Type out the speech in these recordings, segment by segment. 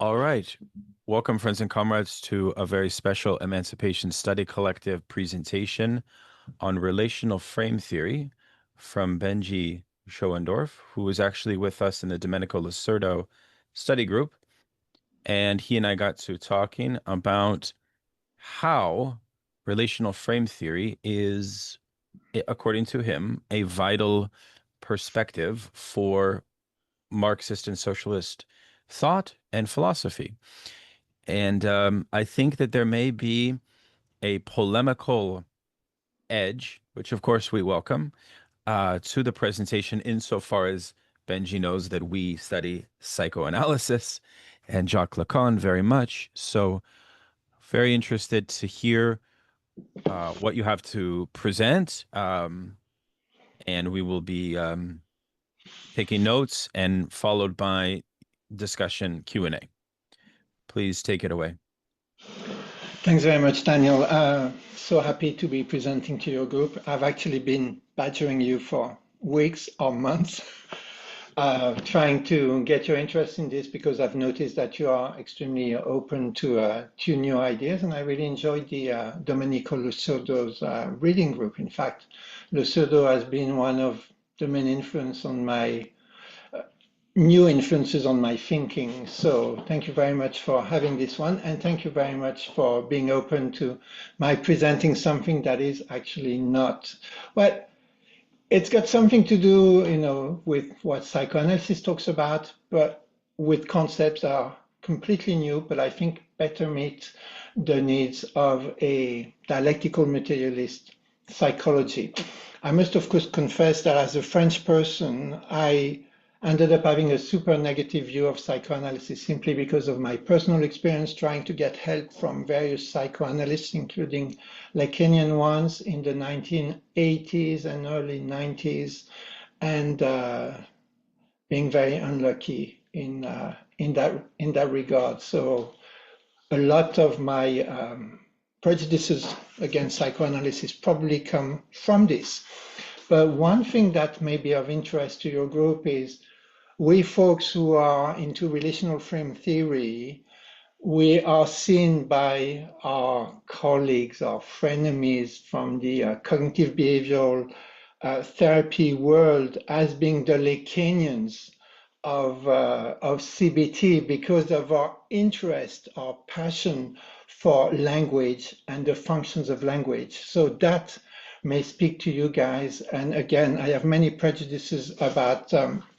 All right. Welcome, friends and comrades, to a very special Emancipation Study Collective presentation on relational frame theory from Benji Schoendorff, who is actually with us in the Domenico Lacerdo study group. And he and I got to talking about how relational frame theory is, according to him, a vital perspective for Marxist and socialist thought and philosophy. And I think that there may be a polemical edge, which of course we welcome, to the presentation insofar as Benji knows that we study psychoanalysis and Jacques Lacan very much. So very interested to hear what you have to present. And we will be taking notes and followed by discussion Q&A. Please take it away. Thanks very much, Daniel. So happy to be presenting to your group. I've actually been badgering you for weeks or months, trying to get your interest in this because I've noticed that you are extremely open to new ideas, and I really enjoyed the Domenico Lacerdo's reading group. In fact, Lacerdo has been one of the main influence on my new influences on my thinking. So thank you very much for having this one. And thank you very much for being open to my presenting something that is actually not, well, it's got something to do, with what psychoanalysis talks about, but with concepts that are completely new, but I think better meet the needs of a dialectical materialist psychology. I must, of course, confess that as a French person, I ended up having a super negative view of psychoanalysis simply because of my personal experience trying to get help from various psychoanalysts, including Lacanian ones in the 1980s and early 90s, and being very unlucky in that regard. So a lot of my prejudices against psychoanalysis probably come from this. But one thing that may be of interest to your group is we folks who are into relational frame theory, we are seen by our colleagues, our frenemies from the cognitive behavioral therapy world as being the Lacanians of CBT because of our interest, our passion for language and the functions of language. So that may speak to you guys. And again, I have many prejudices about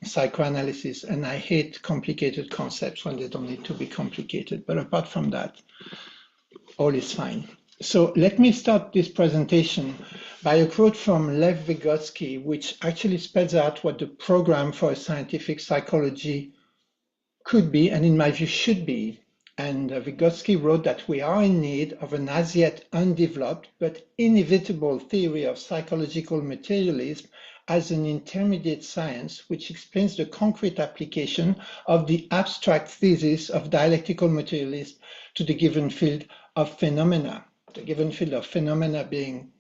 psychoanalysis, and I hate complicated concepts when they don't need to be complicated. But apart from that, all is fine. So let me start this presentation by a quote from Lev Vygotsky, which actually spells out what the program for a scientific psychology could be, and in my view should be. And Vygotsky wrote that we are in need of an as yet undeveloped but inevitable theory of psychological materialism as an intermediate science which explains the concrete application of the abstract thesis of dialectical materialism to the given field of phenomena. The given field of phenomena being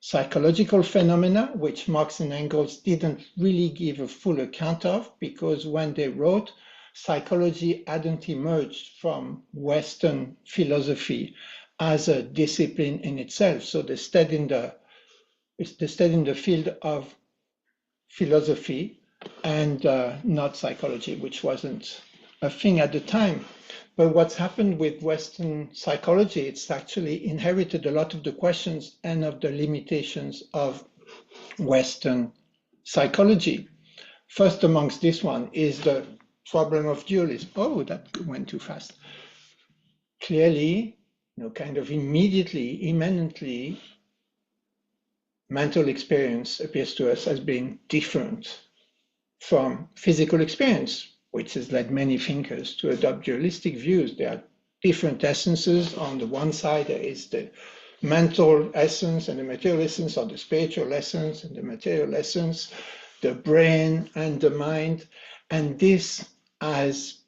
psychological phenomena, which Marx and Engels didn't really give a full account of because when they wrote, psychology hadn't emerged from Western philosophy as a discipline in itself. So they stayed in the field of philosophy and not psychology, which wasn't a thing at the time. But what's happened with Western psychology, it's actually inherited a lot of the questions and of the limitations of Western psychology. First amongst this one is the problem of dualism. Oh, that went too fast. Clearly, kind of immediately, immanently, mental experience appears to us as being different from physical experience, which has led many thinkers to adopt dualistic views. There are different essences. On the one side, there is the mental essence and the material essence, or the spiritual essence and the material essence, the brain and the mind. And this has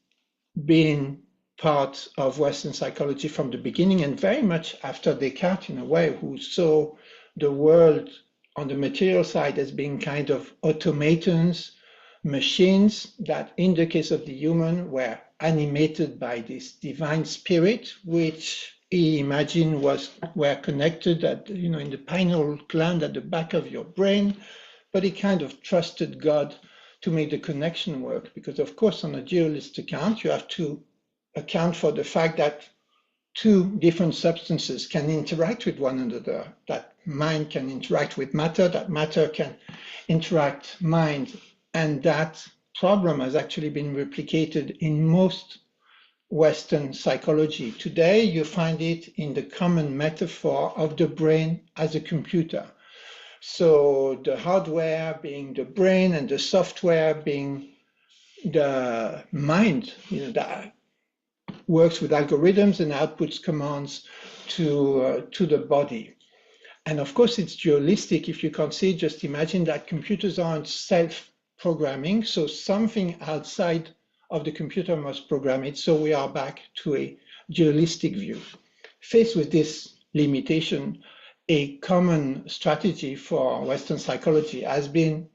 been part of Western psychology from the beginning, and very much after Descartes, in a way, who saw the world on the material side as being kind of automatons machines that, in the case of the human, were animated by this divine spirit, which he imagined were connected at, in the pineal gland at the back of your brain, but he kind of trusted God to make the connection work, because of course on a dualist account you have to account for the fact that two different substances can interact with one another, that mind can interact with matter, that matter can interact mind, and that problem has actually been replicated in most Western psychology. Today, you find it in the common metaphor of the brain as a computer. So the hardware being the brain and the software being the mind, that works with algorithms and outputs commands to the body. And of course, it's dualistic. If you can't see, just imagine that computers aren't self-programming, so something outside of the computer must program it. So we are back to a dualistic view. Faced with this limitation, a common strategy for Western psychology has been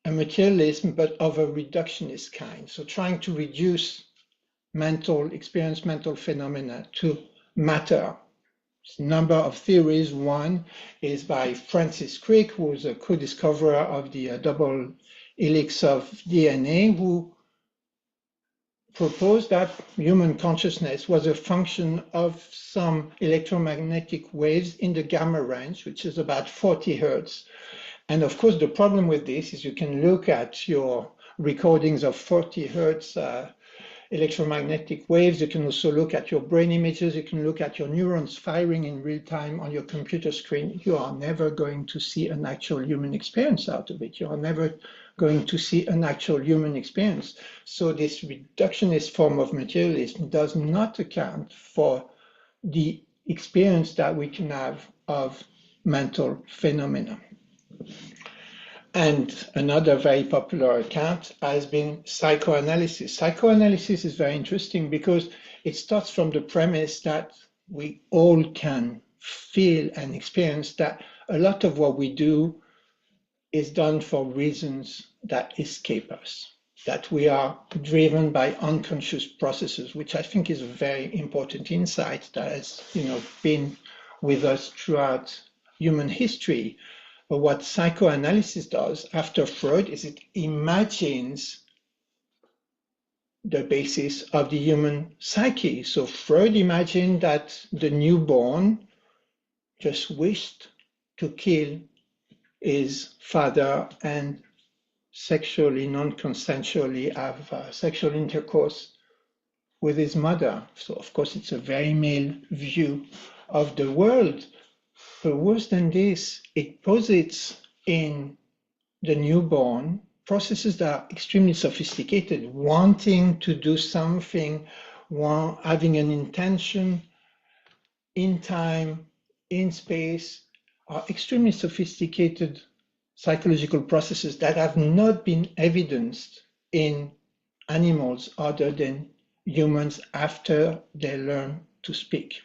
a materialism, but of a reductionist kind. So trying to reduce mental experience, mental phenomena to matter. A number of theories. One is by Francis Crick, who is a co-discoverer of the double helix of DNA, who proposed that human consciousness was a function of some electromagnetic waves in the gamma range, which is about 40 hertz. And of course, the problem with this is you can look at your recordings of 40 hertz electromagnetic waves. You can also look at your brain images. You can look at your neurons firing in real time on your computer screen. You are never going to see an actual human experience out of it. You are never going to see an actual human experience. So this reductionist form of materialism does not account for the experience that we can have of mental phenomena. And another very popular account has been psychoanalysis. Psychoanalysis is very interesting because it starts from the premise that we all can feel and experience that a lot of what we do is done for reasons that escape us, that we are driven by unconscious processes, which I think is a very important insight that has been with us throughout human history. But what psychoanalysis does after Freud is it imagines the basis of the human psyche. So Freud imagined that the newborn just wished to kill his father and sexually, non-consensually have sexual intercourse with his mother. So of course it's a very male view of the world. But worse than this, it posits in the newborn processes that are extremely sophisticated, wanting to do something, having an intention in time, in space, are extremely sophisticated psychological processes that have not been evidenced in animals other than humans after they learn to speak.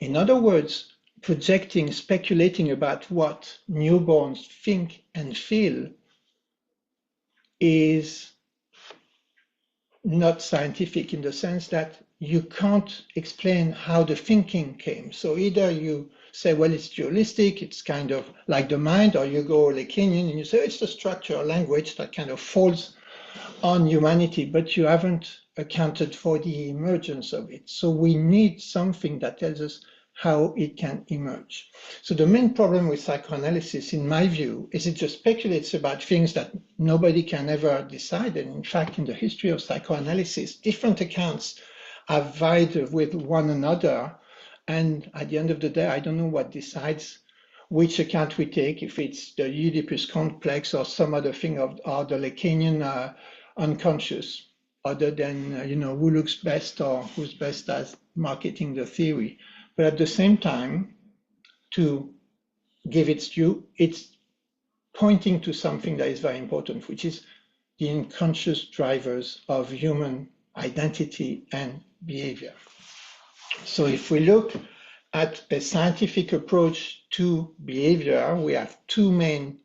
In other words, projecting, speculating about what newborns think and feel is not scientific in the sense that you can't explain how the thinking came. So either you say, well, it's dualistic, it's kind of like the mind, or you go Lacanian and you say it's the structure or language that kind of falls on humanity, but you haven't accounted for the emergence of it. So we need something that tells us how it can emerge. So the main problem with psychoanalysis, in my view, is it just speculates about things that nobody can ever decide. And in fact, in the history of psychoanalysis, different accounts have vied with one another. And at the end of the day, I don't know what decides which account we take, if it's the Oedipus complex or some other thing or the Lacanian unconscious, other than who looks best or who's best at marketing the theory. But at the same time, to give its due, it's pointing to something that is very important, which is the unconscious drivers of human identity and behavior. So if we look at a scientific approach to behavior, we have two main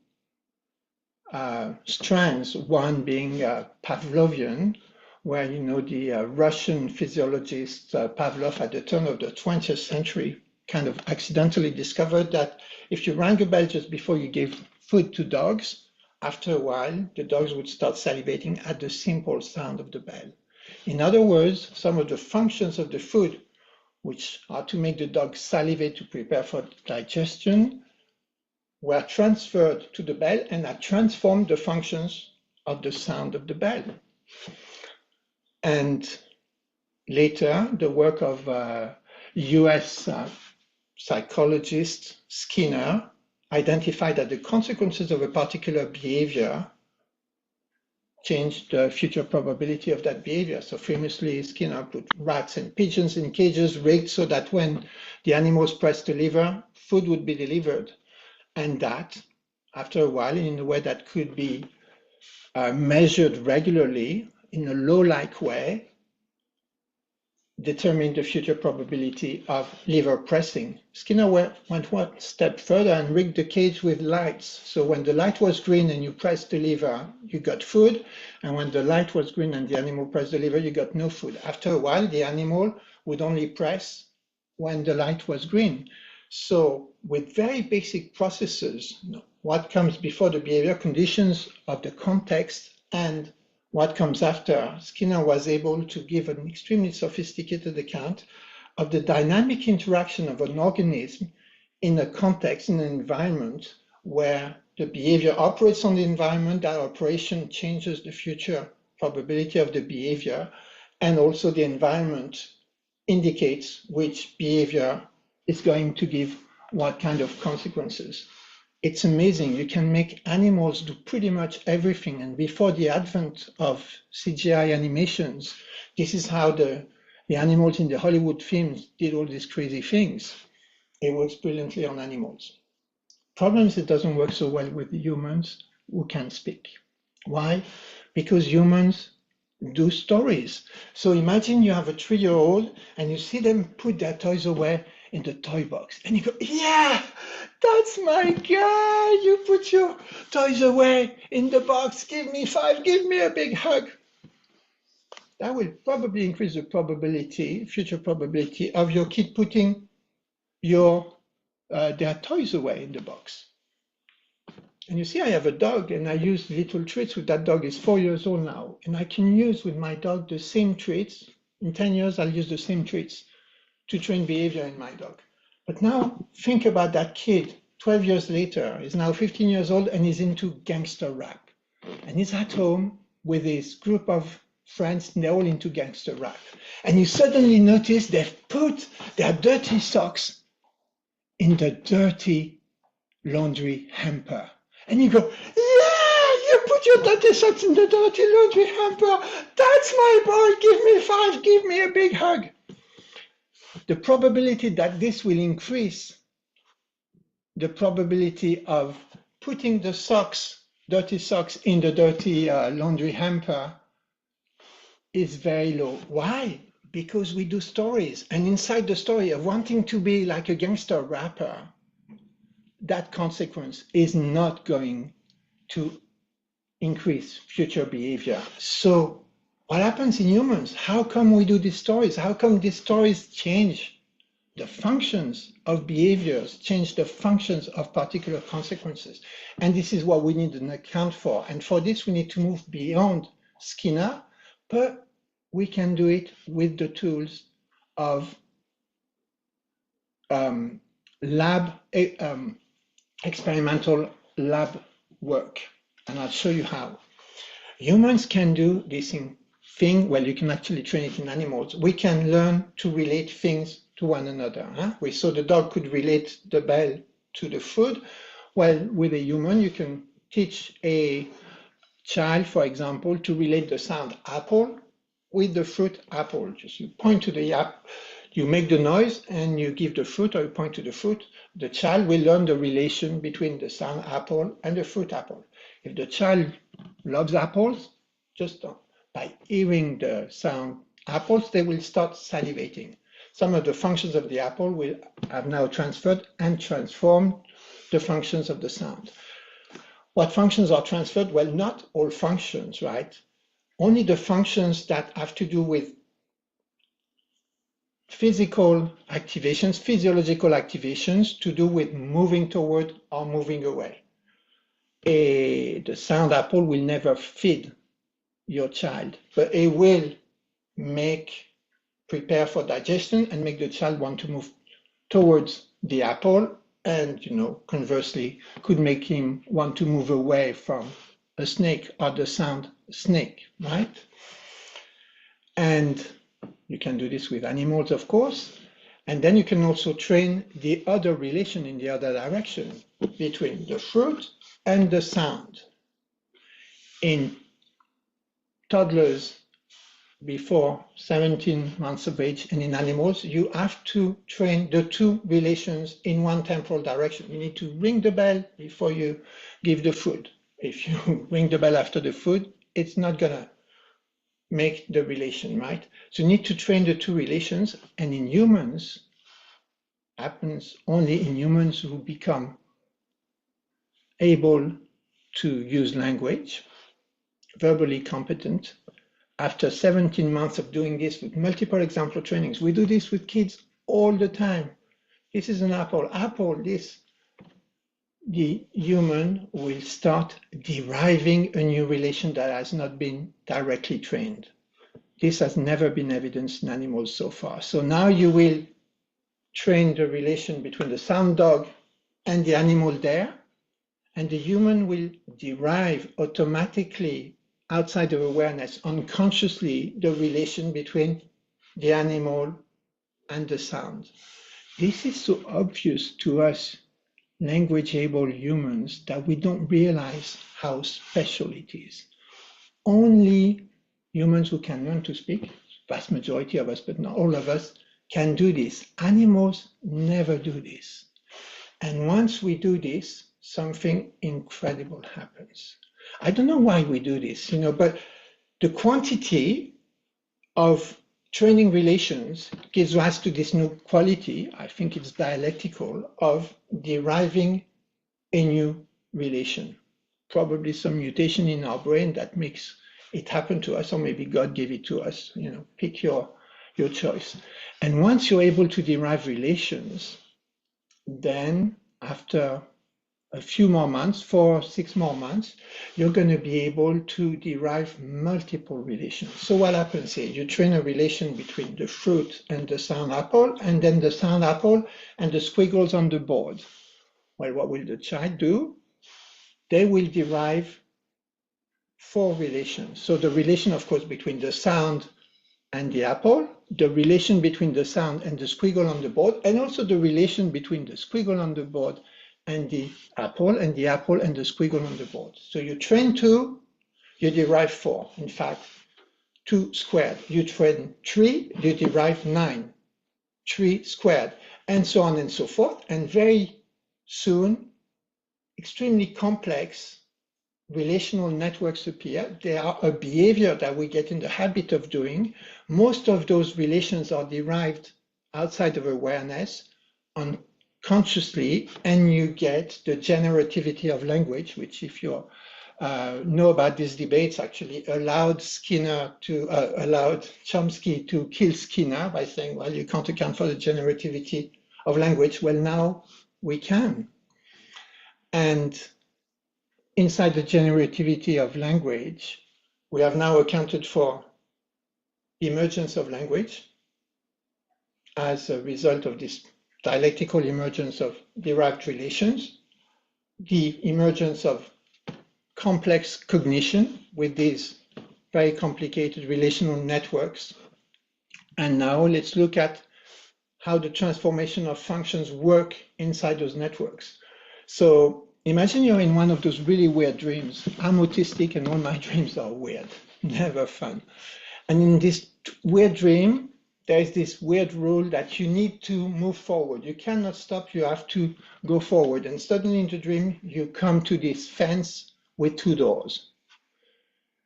strands, one being Pavlovian, where the Russian physiologist Pavlov at the turn of the 20th century kind of accidentally discovered that if you rang a bell just before you gave food to dogs, after a while, the dogs would start salivating at the simple sound of the bell. In other words, some of the functions of the food, which are to make the dog salivate to prepare for digestion, were transferred to the bell and had transformed the functions of the sound of the bell. And later, the work of US psychologist Skinner identified that the consequences of a particular behavior changed the future probability of that behavior. So famously, Skinner put rats and pigeons in cages rigged so that when the animals pressed the lever, food would be delivered. And that, after a while, in a way that could be measured regularly in a law-like way, determined the future probability of lever pressing. Skinner went one step further and rigged the cage with lights. So when the light was green and you pressed the lever, you got food. And when the light was green and the animal pressed the lever, you got no food. After a while, the animal would only press when the light was green. So with very basic processes, what comes before the behavior, conditions of the context, and what comes after, Skinner was able to give an extremely sophisticated account of the dynamic interaction of an organism in a context, in an environment where the behavior operates on the environment, that operation changes the future probability of the behavior, and also the environment indicates which behavior is going to give what kind of consequences. It's amazing. You can make animals do pretty much everything. And before the advent of CGI animations, this is how the animals in the Hollywood films did all these crazy things. It works brilliantly on animals. Problem is it doesn't work so well with humans who can speak. Why? Because humans do stories. So imagine you have a 3-year-old and you see them put their toys away in the toy box. And you go, yeah, that's my guy. You put your toys away in the box. Give me 5, give me a big hug. That will probably increase the probability, future probability of your kid putting their toys away in the box. And you see, I have a dog and I use little treats with that dog. Is 4 years old now. And I can use with my dog the same treats. In 10 years, I'll use the same treats to train behavior in my dog. But now think about that kid 12 years later, he's now 15 years old and he's into gangster rap. And he's at home with his group of friends, and they're all into gangster rap. And you suddenly notice they've put their dirty socks in the dirty laundry hamper. And you go, yeah, you put your dirty socks in the dirty laundry hamper. That's my boy. Give me 5, give me a big hug. The probability that this will increase the probability of putting the dirty socks in the dirty laundry hamper is very low. Why? Because we do stories. And inside the story of wanting to be like a gangster rapper, that consequence is not going to increase future behavior. So what happens in humans? How come we do these stories? How come these stories change the functions of behaviors, change the functions of particular consequences? And this is what we need an account for. And for this, we need to move beyond Skinner, but we can do it with the tools of experimental lab work. And I'll show you how. Humans can do this thing, well, you can actually train it in animals. We can learn to relate things to one another. We saw the dog could relate the bell to the food. Well, with a human, you can teach a child, for example, to relate the sound apple with the fruit apple. Just you point to the apple, you make the noise and you give the fruit or you point to the fruit. The child will learn the relation between the sound apple and the fruit apple. If the child loves apples, just by hearing the sound apples, they will start salivating. Some of the functions of the apple will have now transferred and transformed the functions of the sound. What functions are transferred? Well, not all functions, right? Only the functions that have to do with physical activations, physiological activations to do with moving toward or moving away. The sound apple will never feed your child, but it will prepare for digestion and make the child want to move towards the apple, and conversely could make him want to move away from a snake or the sound snake, right? And you can do this with animals, of course. And then you can also train the other relation in the other direction between the fruit and the sound. In toddlers before 17 months of age and in animals, you have to train the two relations in one temporal direction. You need to ring the bell before you give the food. If you ring the bell after the food, it's not going to make the relation, right? So you need to train the two relations, and in humans, happens only in humans who become able to use language, verbally competent. After 17 months of doing this with multiple example trainings, we do this with kids all the time. This is an apple, this. The human will start deriving a new relation that has not been directly trained. This has never been evidenced in animals so far. So now you will train the relation between the sound dog and the animal there, and the human will derive automatically, outside of awareness, unconsciously, the relation between the animal and the sound. This is so obvious to us language-able humans that we don't realize how special it is. Only humans who can learn to speak, vast majority of us, but not all of us, can do this. Animals never do this. And once we do this, something incredible happens. I don't know why we do this, but the quantity of training relations gives rise to this new quality, I think it's dialectical, of deriving a new relation. Probably some mutation in our brain that makes it happen to us, or maybe God gave it to us, pick your choice. And once you're able to derive relations, then after a few more months, 4 or 6 more months, you're going to be able to derive multiple relations. So what happens here? You train a relation between the fruit and the sound apple, and then the sound apple and the squiggles on the board. Well, what will the child do? They will derive 4 relations. So the relation, of course, between the sound and the apple, the relation between the sound and the squiggle on the board, and also the relation between the squiggle on the board and the apple and the squiggle on the board. So you train 2, you derive 4. In fact, 2 squared. You train 3, you derive 9. 3 squared, and so on and so forth. And very soon, extremely complex relational networks appear. They are a behavior that we get in the habit of doing. Most of those relations are derived outside of awareness, unconsciously, and you get the generativity of language, which, if you know about these debates, actually allowed Chomsky to kill Skinner by saying, well, you can't account for the generativity of language. Well, now we can. And inside the generativity of language, we have now accounted for the emergence of language as a result of this dialectical emergence of derived relations, the emergence of complex cognition with these very complicated relational networks. And now let's look at how the transformation of functions work inside those networks. So imagine you're in one of those really weird dreams. I'm autistic and all my dreams are weird, never fun. And in this weird dream, there is this weird rule that you need to move forward. You cannot stop, you have to go forward. And suddenly in the dream, you come to this fence with 2 doors.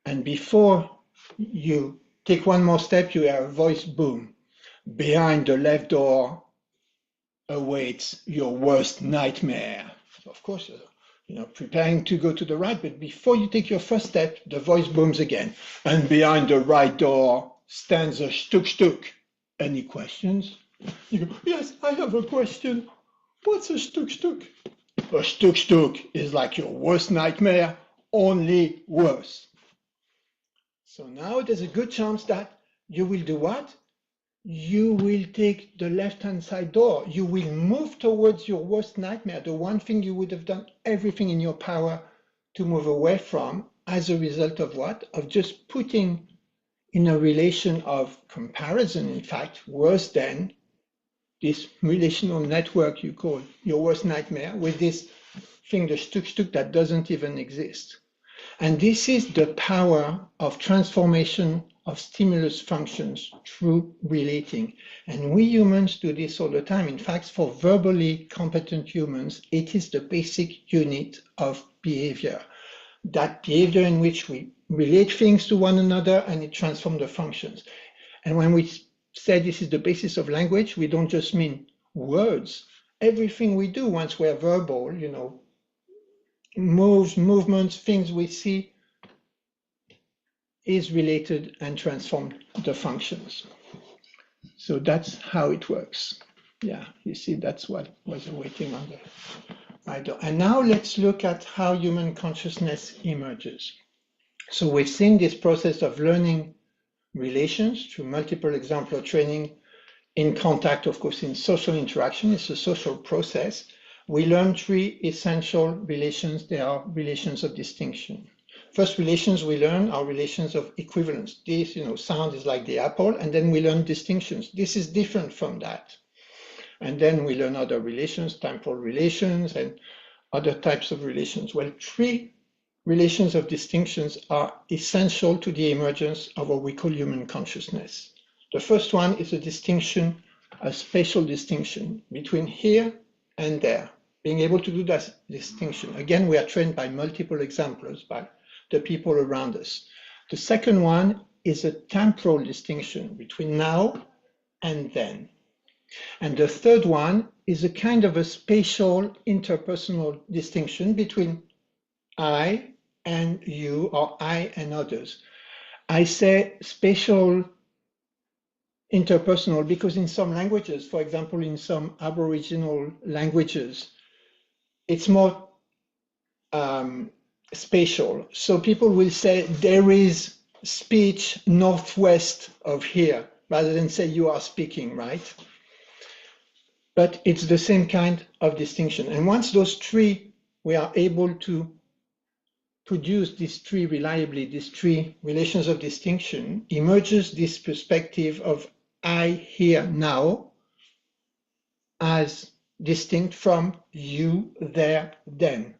And before you take one more step, you hear a voice boom. Behind the left door awaits your worst nightmare. So of course, preparing to go to the right, but before you take your first step, the voice booms again. And behind the right door stands a stuk. Any questions? You go, yes, I have a question. What's a stuk? A stuk is like your worst nightmare, only worse. So now there's a good chance that you will do what? You will take the left-hand side door. You will move towards your worst nightmare, the one thing you would have done everything in your power to move away from as a result of what? Of just putting in a relation of comparison, in fact, worse than this relational network you call your worst nightmare with this thing, the stuk that doesn't even exist. And this is the power of transformation of stimulus functions through relating. And we humans do this all the time. In fact, for verbally competent humans, it is the basic unit of behavior. That behavior in which we relate things to one another and it transforms the functions. And when we say this is the basis of language, we don't just mean words. Everything we do once we're verbal, moves, movements, things we see, is related and transformed the functions. So that's how it works. Yeah, you see, that's what was waiting on the right door. And now let's look at how human consciousness emerges. So we've seen this process of learning relations through multiple exemplar training in contact, of course, in social interaction. It's a social process. We learn three essential relations. They are relations of distinction. First relations we learn are relations of equivalence. This, sound is like the apple, and then we learn distinctions. This is different from that. And then we learn other relations, temporal relations, and other types of relations. Well, three relations of distinctions are essential to the emergence of what we call human consciousness. The first one is a distinction, a spatial distinction between here and there, being able to do that distinction. Again, we are trained by multiple exemplars, by the people around us. The second one is a temporal distinction between now and then. And the third one is a kind of a spatial interpersonal distinction between I and you, or I and others. I say spatial interpersonal because in some languages, for example, in some Aboriginal languages, it's more spatial. So people will say there is speech northwest of here, rather than say you are speaking, right? But it's the same kind of distinction. And once those three, we are able to produce these three reliably, these three relations of distinction, emerges this perspective of I here now as distinct from you there then.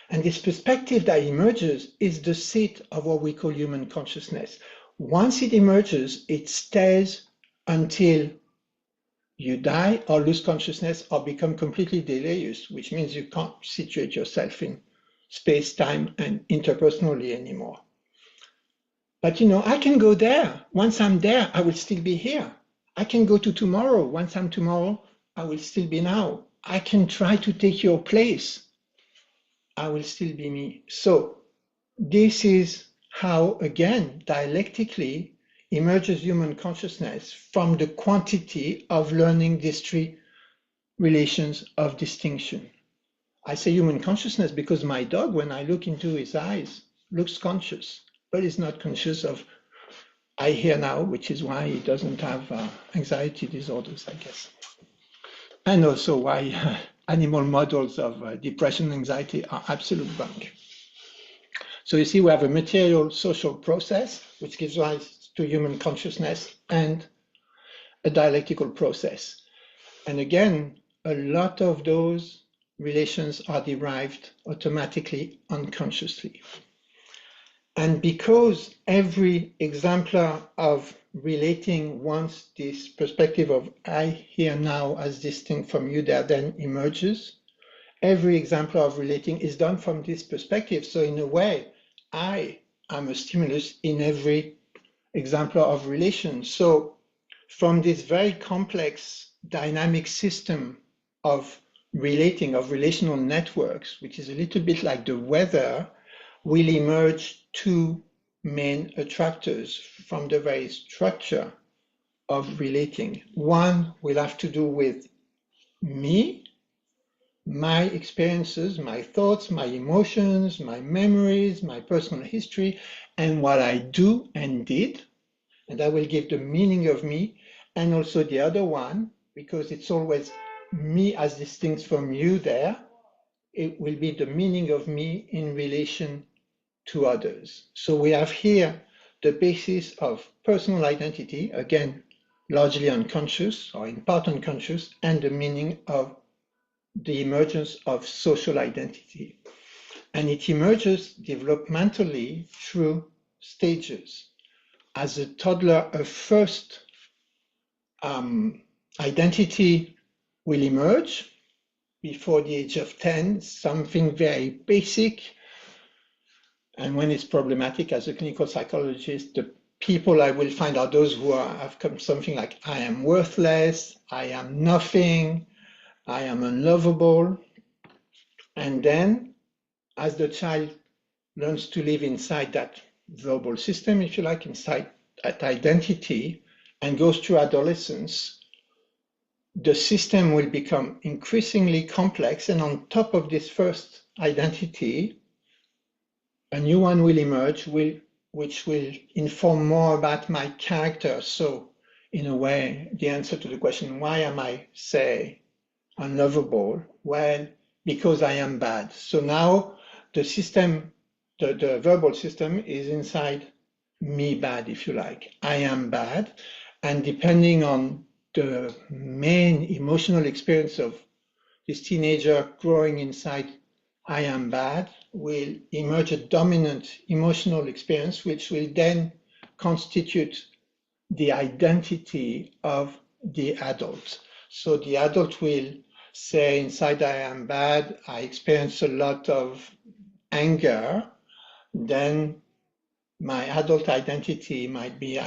And this perspective that emerges is the seat of what we call human consciousness. Once it emerges, it stays until you die or lose consciousness or become completely delirious, which means you can't situate yourself in space, time, and interpersonally anymore. But I can go there. Once I'm there, I will still be here. I can go to tomorrow. Once I'm tomorrow, I will still be now. I can try to take your place. I will still be me. So this is how, again, dialectically emerges human consciousness from the quantity of learning these three relations of distinction. I say human consciousness because my dog, when I look into his eyes, looks conscious, but is not conscious of I hear now, which is why he doesn't have anxiety disorders, I guess. And also why animal models of depression and anxiety are absolute bunk. So you see, we have a material social process, which gives rise to human consciousness, and a dialectical process. And again, a lot of those relations are derived automatically, unconsciously. And because every exemplar of relating wants this perspective of I here now as distinct from you there then emerges, every exemplar of relating is done from this perspective. So in a way, I am a stimulus in every exemplar of relation. So from this very complex dynamic system of relating, of relational networks, which is a little bit like the weather, will emerge two main attractors from the very structure of relating. One will have to do with me, my experiences, my thoughts, my emotions, my memories, my personal history, and what I do and did. And that will give the meaning of me. And also the other one, because it's always me as distinct from you there, it will be the meaning of me in relation to others. So we have here the basis of personal identity, again, largely unconscious or in part unconscious, and the meaning of the emergence of social identity. And it emerges developmentally through stages. As a toddler, a first identity will emerge before the age of 10, something very basic. And when it's problematic as a clinical psychologist, the people I will find are those who have come something like, I am worthless, I am nothing, I am unlovable. And then as the child learns to live inside that verbal system, if you like, inside that identity, and goes through adolescence, the system will become increasingly complex. And on top of this first identity, a new one will emerge, which will inform more about my character. So, in a way, the answer to the question, why am I, say, unlovable? Well, because I am bad. So now the system, the verbal system is inside me bad, if you like. I am bad. And depending on the main emotional experience of this teenager growing inside I am bad, will emerge a dominant emotional experience, which will then constitute the identity of the adult. So the adult will say, inside I am bad, I experience a lot of anger. Then my adult identification might be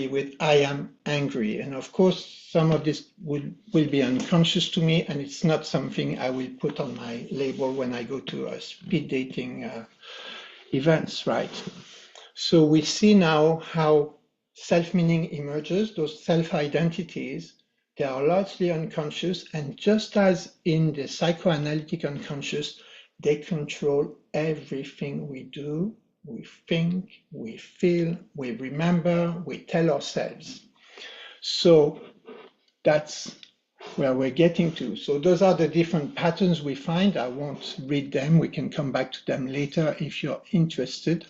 with I am angry. And of course, some of this will be unconscious to me, and it's not something I will put on my label when I go to speed dating events, right? So we see now how self-meaning emerges, those self-identities, they are largely unconscious, and just as in the psychoanalytic unconscious, they control everything we do, we think, we feel, we remember, we tell ourselves. So that's where we're getting to. So those are the different patterns we find. I won't read them. We can come back to them later if you're interested.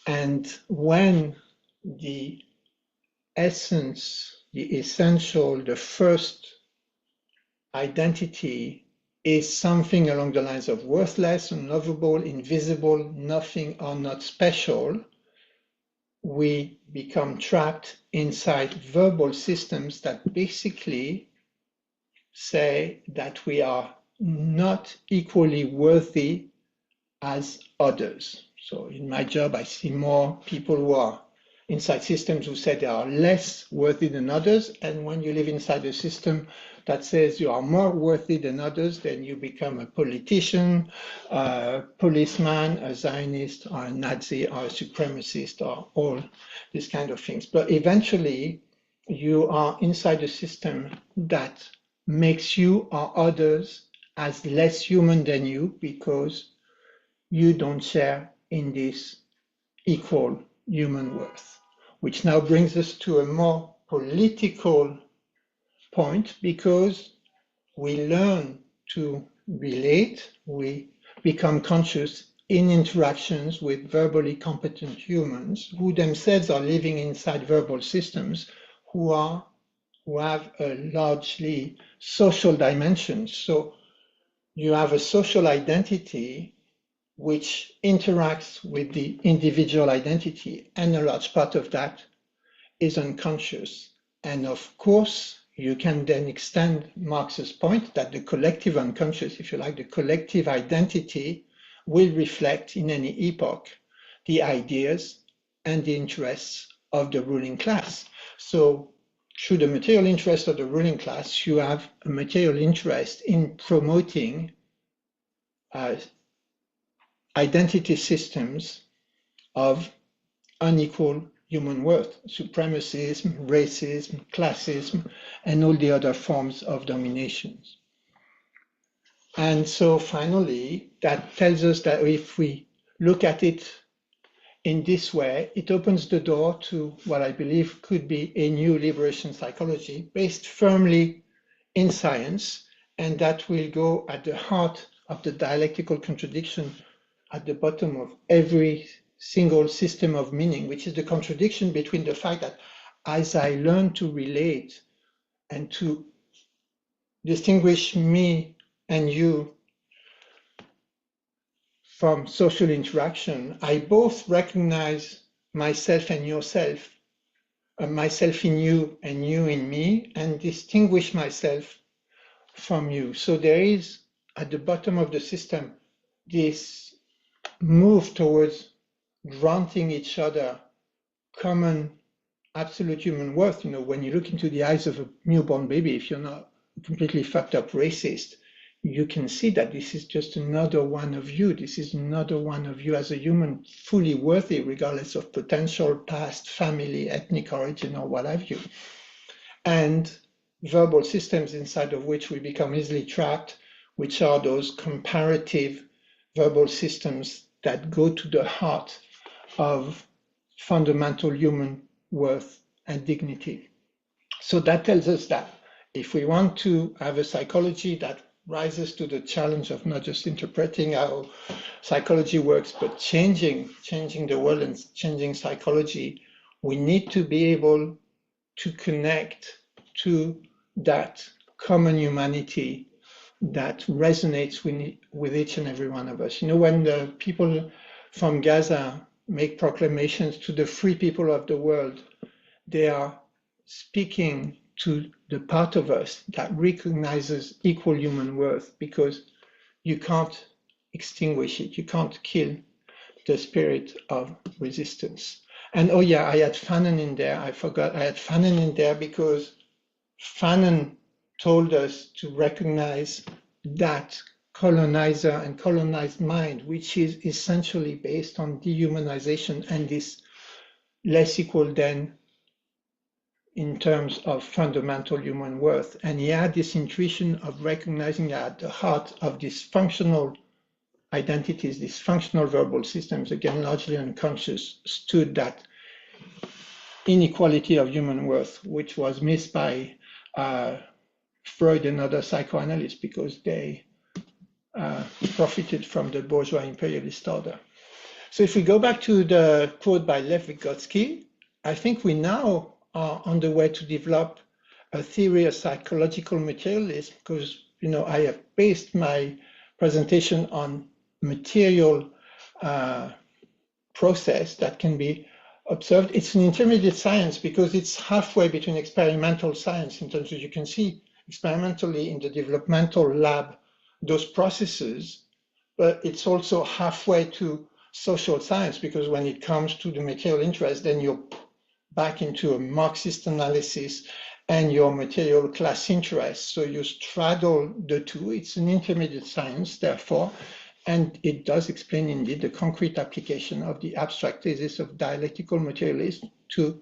And when the essence, the essential, the first identity is something along the lines of worthless, unlovable, invisible, nothing, or not special, we become trapped inside verbal systems that basically say that we are not equally worthy as others. So in my job, I see more people who are inside systems who say they are less worthy than others. And when you live inside a system that says you are more worthy than others, then you become a politician, a policeman, a Zionist, or a Nazi, or a supremacist, or all these kind of things. But eventually, you are inside a system that makes you or others as less human than you because you don't share in this equal human worth, which now brings us to a more political point because we learn to relate, we become conscious in interactions with verbally competent humans who themselves are living inside verbal systems who have a largely social dimension. So you have a social identity which interacts with the individual identity, and a large part of that is unconscious. And of course, you can then extend Marx's point that the collective unconscious, if you like, the collective identity will reflect in any epoch the ideas and the interests of the ruling class. So through the material interest of the ruling class, you have a material interest in promoting identity systems of unequal human worth, supremacism, racism, classism, and all the other forms of dominations. And so finally, that tells us that if we look at it in this way, it opens the door to what I believe could be a new liberation psychology based firmly in science, and that will go at the heart of the dialectical contradiction at the bottom of every single system of meaning, which is the contradiction between the fact that as I learn to relate and to distinguish me and you from social interaction, I both recognize myself and yourself, myself in you and you in me, and distinguish myself from you. So there is at the bottom of the system this move towards granting each other common absolute human worth. You know, when you look into the eyes of a newborn baby, if you're not a completely fucked up racist, you can see that this is just another one of you. This is another one of you as a human, fully worthy, regardless of potential, past, family, ethnic origin, or what have you. And verbal systems inside of which we become easily trapped, which are those comparative verbal systems that go to the heart of fundamental human worth and dignity. So that tells us that if we want to have a psychology that rises to the challenge of not just interpreting how psychology works, but changing the world and changing psychology, we need to be able to connect to that common humanity that resonates with each and every one of us. You know, when the people from Gaza make proclamations to the free people of the world, they are speaking to the part of us that recognizes equal human worth, because you can't extinguish it. You can't kill the spirit of resistance. And oh yeah, I had Fanon in there. I forgot I had Fanon in there because Fanon told us to recognize that colonizer and colonized mind, which is essentially based on dehumanization and this less equal than in terms of fundamental human worth. And he had this intuition of recognizing that at the heart of these functional identities, these functional verbal systems, again, largely unconscious, stood that inequality of human worth, which was missed by Freud and other psychoanalysts because they profited from the bourgeois imperialist order. So if we go back to the quote by Lev Vygotsky, I think we now are on the way to develop a theory of psychological materialism, because I have based my presentation on material process that can be observed. It's an intermediate science because it's halfway between experimental science in terms of you can see experimentally in the developmental lab those processes, but it's also halfway to social science, because when it comes to the material interest, then you're back into a Marxist analysis and your material class interest. So you straddle the two. It's an intermediate science, therefore, and it does explain indeed the concrete application of the abstract thesis of dialectical materialism to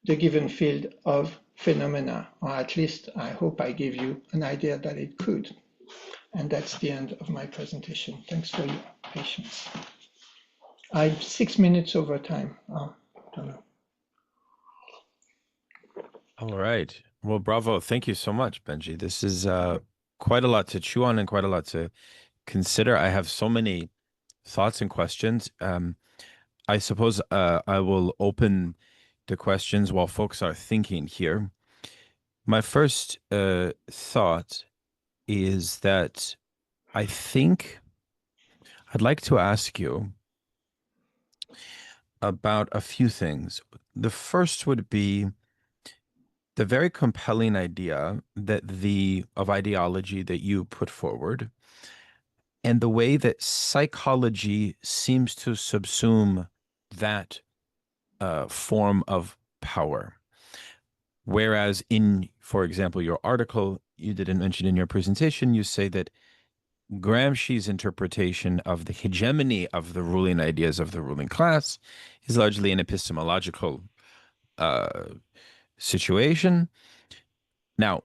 the given field of phenomena, or at least I hope I give you an idea that it could. And that's the end of my presentation. Thanks for your patience. I'm 6 minutes over time. I don't know. All right. Well, bravo. Thank you so much, Benji. This is quite a lot to chew on and quite a lot to consider. I have so many thoughts and questions. I suppose I will open the questions while folks are thinking here. My first thought is that I think I'd like to ask you about a few things. The first would be the very compelling idea of ideology that you put forward, and the way that psychology seems to subsume that form of power. Whereas in, for example, your article, you didn't mention in your presentation, you say that Gramsci's interpretation of the hegemony of the ruling ideas of the ruling class is largely an epistemological uh, situation. Now,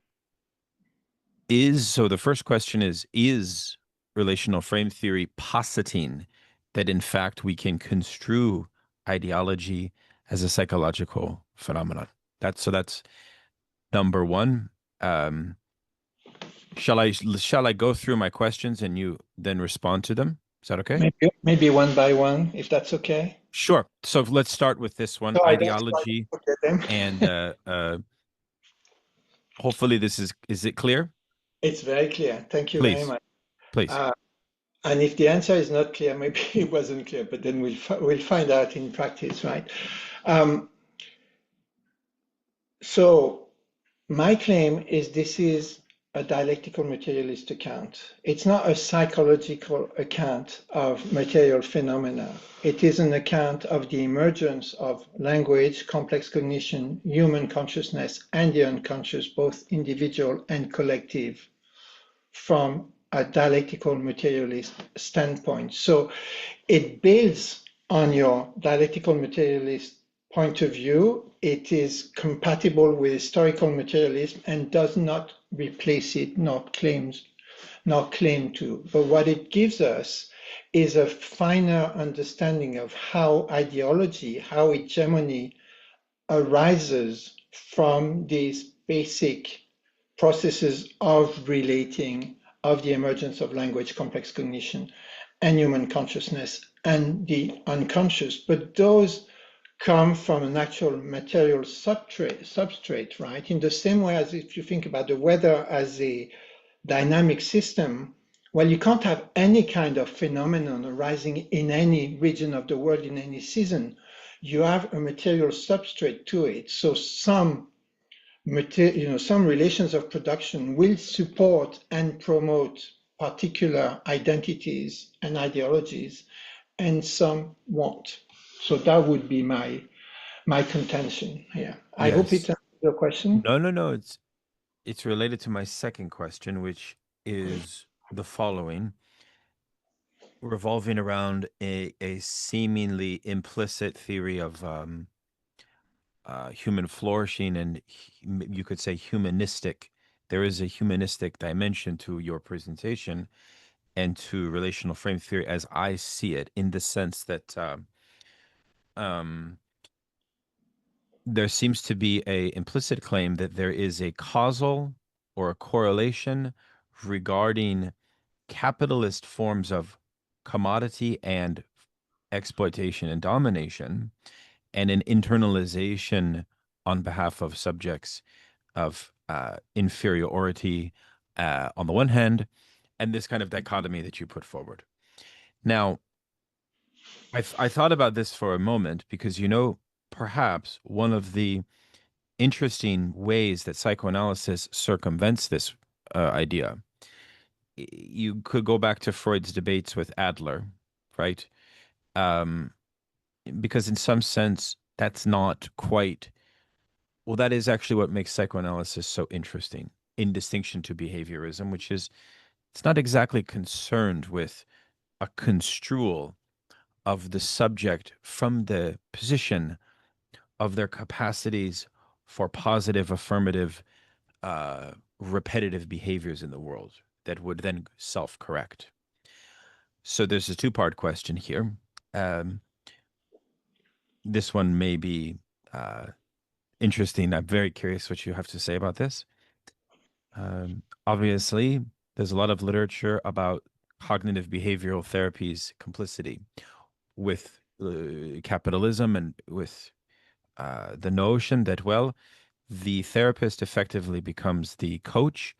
so the first question is relational frame theory positing that in fact we can construe ideology as a psychological phenomenon? That's number one. Um, shall I go through my questions and you then respond to them? Is that okay? Maybe one by one, if that's okay. Sure. So let's start with this one, So I don't try to ideology, forget them. and hopefully this is it clear? It's very clear. Thank you very Please, much. please. Uh, and if the answer is not clear, maybe it wasn't clear, but then we'll find out in practice, right? Um, so my claim is this is a dialectical materialist account. It's not a psychological account of material phenomena. It is an account of the emergence of language, complex cognition, human consciousness, and the unconscious, both individual and collective, from a dialectical materialist standpoint. So it builds on your dialectical materialist point of view. It is compatible with historical materialism and does not replace it, not claim to. But what it gives us is a finer understanding of how ideology, how hegemony arises from these basic processes of relating, of the emergence of language, complex cognition, and human consciousness, and the unconscious. But those come from an actual material substrate, right? In the same way as if you think about the weather as a dynamic system, well, you can't have any kind of phenomenon arising in any region of the world in any season. You have a material substrate to it. So some relations of production will support and promote particular identities and ideologies, and some won't. So that would be my contention here. I hope it Yes. answers your question. No. It's related to my second question, which is the following, revolving around a seemingly implicit theory of human flourishing and you could say humanistic. There is a humanistic dimension to your presentation and to relational frame theory as I see it, in the sense that um, there seems to be a implicit claim that there is a causal or a correlation regarding capitalist forms of commodity and exploitation and domination, and an internalization on behalf of subjects of inferiority on the one hand, and this kind of dichotomy that you put forward. Now, I thought about this for a moment because, perhaps one of the interesting ways that psychoanalysis circumvents this idea, you could go back to Freud's debates with Adler, right? Um, because in some sense, that's not quite, well, that is actually what makes psychoanalysis so interesting, in distinction to behaviorism, which is it's not exactly concerned with a construal of the subject from the position of their capacities for positive, affirmative, repetitive behaviors in the world that would then self-correct. So there's a two-part question here. Um, this one may be interesting. I'm very curious what you have to say about this. Obviously, there's a lot of literature about cognitive behavioral therapies complicity with capitalism and with the notion that, well, the therapist effectively becomes the coach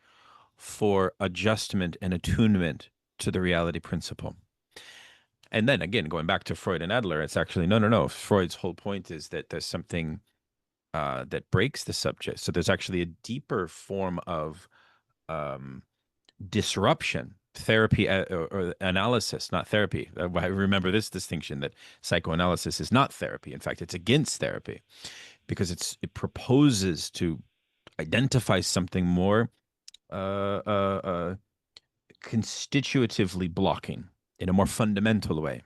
for adjustment and attunement to the reality principle. And then again, going back to Freud and Adler, it's actually no. Freud's whole point is that there's something that breaks the subject. So there's actually a deeper form of disruption, therapy or analysis, not therapy. I remember this distinction that psychoanalysis is not therapy. In fact, it's against therapy because it proposes to identifies something more uh, uh, uh, constitutively blocking in a more fundamental way.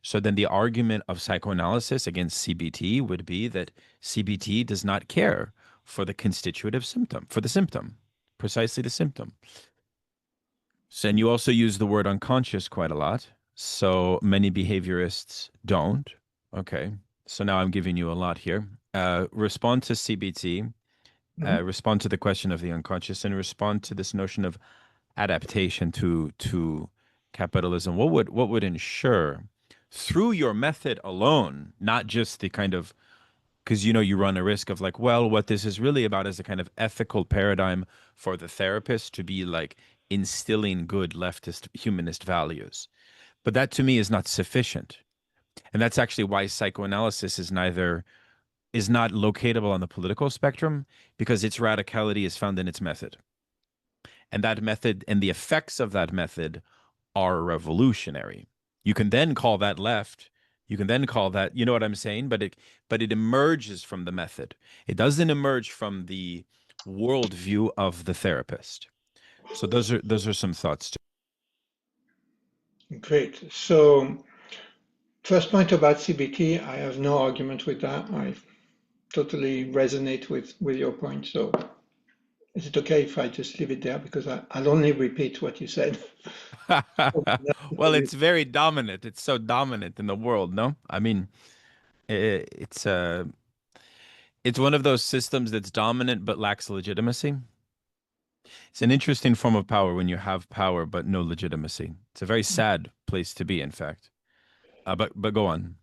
So then the argument of psychoanalysis against CBT would be that CBT does not care for the constitutive symptom, for the symptom, precisely the symptom. So, and you also use the word unconscious quite a lot. So many behaviorists don't. Okay. So now I'm giving you a lot here. Respond to CBT, Mhm. respond to the question of the unconscious, and respond to this notion of adaptation to capitalism. What would ensure through your method alone, not just the kind of, because you run a risk of like, well, what this is really about is a kind of ethical paradigm for the therapist to be like instilling good leftist humanist values. But that to me is not sufficient. And that's actually why psychoanalysis is not locatable on the political spectrum, because its radicality is found in its method. And that method and the effects of that method are revolutionary. You can then call that left. You can then call that, you know what I'm saying? But it emerges from the method. It doesn't emerge from the worldview of the therapist. So those are some thoughts too. Great. So, first point about CBT, I have no argument with that. I totally resonate with your point. So, is it okay if I just leave it there? Because I'll only repeat what you said. Well, it's very dominant. It's so dominant in the world, no? I mean, it's one of those systems that's dominant but lacks legitimacy. It's an interesting form of power when you have power but no legitimacy. It's a very sad place to be, in fact. But go on.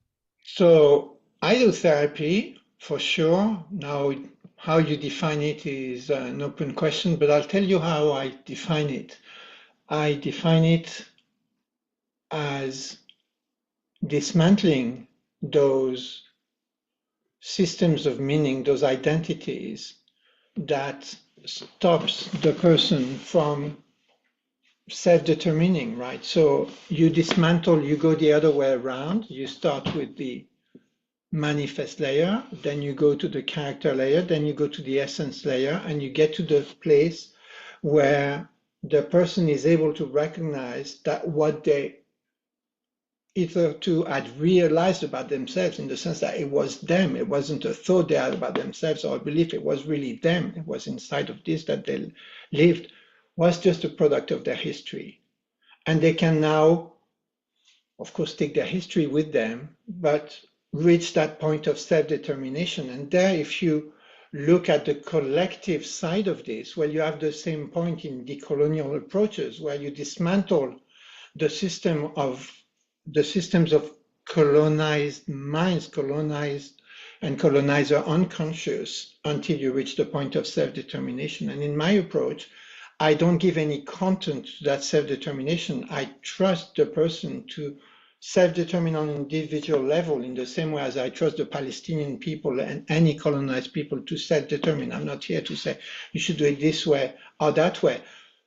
So, I do therapy for sure. Now, how you define it is an open question, but I'll tell you how I define it. I define it as dismantling those systems of meaning, those identities that stops the person from self-determining, right? So you dismantle, you go the other way around. You start with the manifest layer, then you go to the character layer, then you go to the essence layer, and you get to the place where the person is able to recognize that what they either to had realized about themselves in the sense that it was them, it wasn't a thought they had about themselves or a belief, it was really them, it was inside of this that they lived, was just a product of their history. And they can now, of course, take their history with them, but reach that point of self-determination. And there, if you look at the collective side of this, well, you have the same point in decolonial approaches where you dismantle the system of the systems of colonized minds, colonized and colonizer unconscious until you reach the point of self-determination. And in my approach, I don't give any content to that self-determination. I trust the person to self-determine on an individual level in the same way as I trust the Palestinian people and any colonized people to self-determine. I'm not here to say you should do it this way or that way.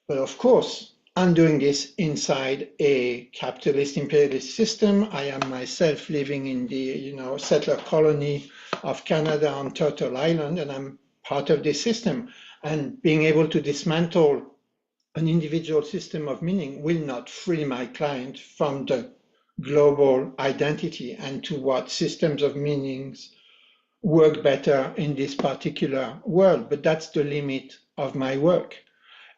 But of course, I'm doing this inside a capitalist imperialist system. I am myself living in the settler colony of Canada on Turtle Island, and I'm part of this system. And being able to dismantle an individual system of meaning will not free my client from the global identity and to what systems of meanings work better in this particular world. But that's the limit of my work.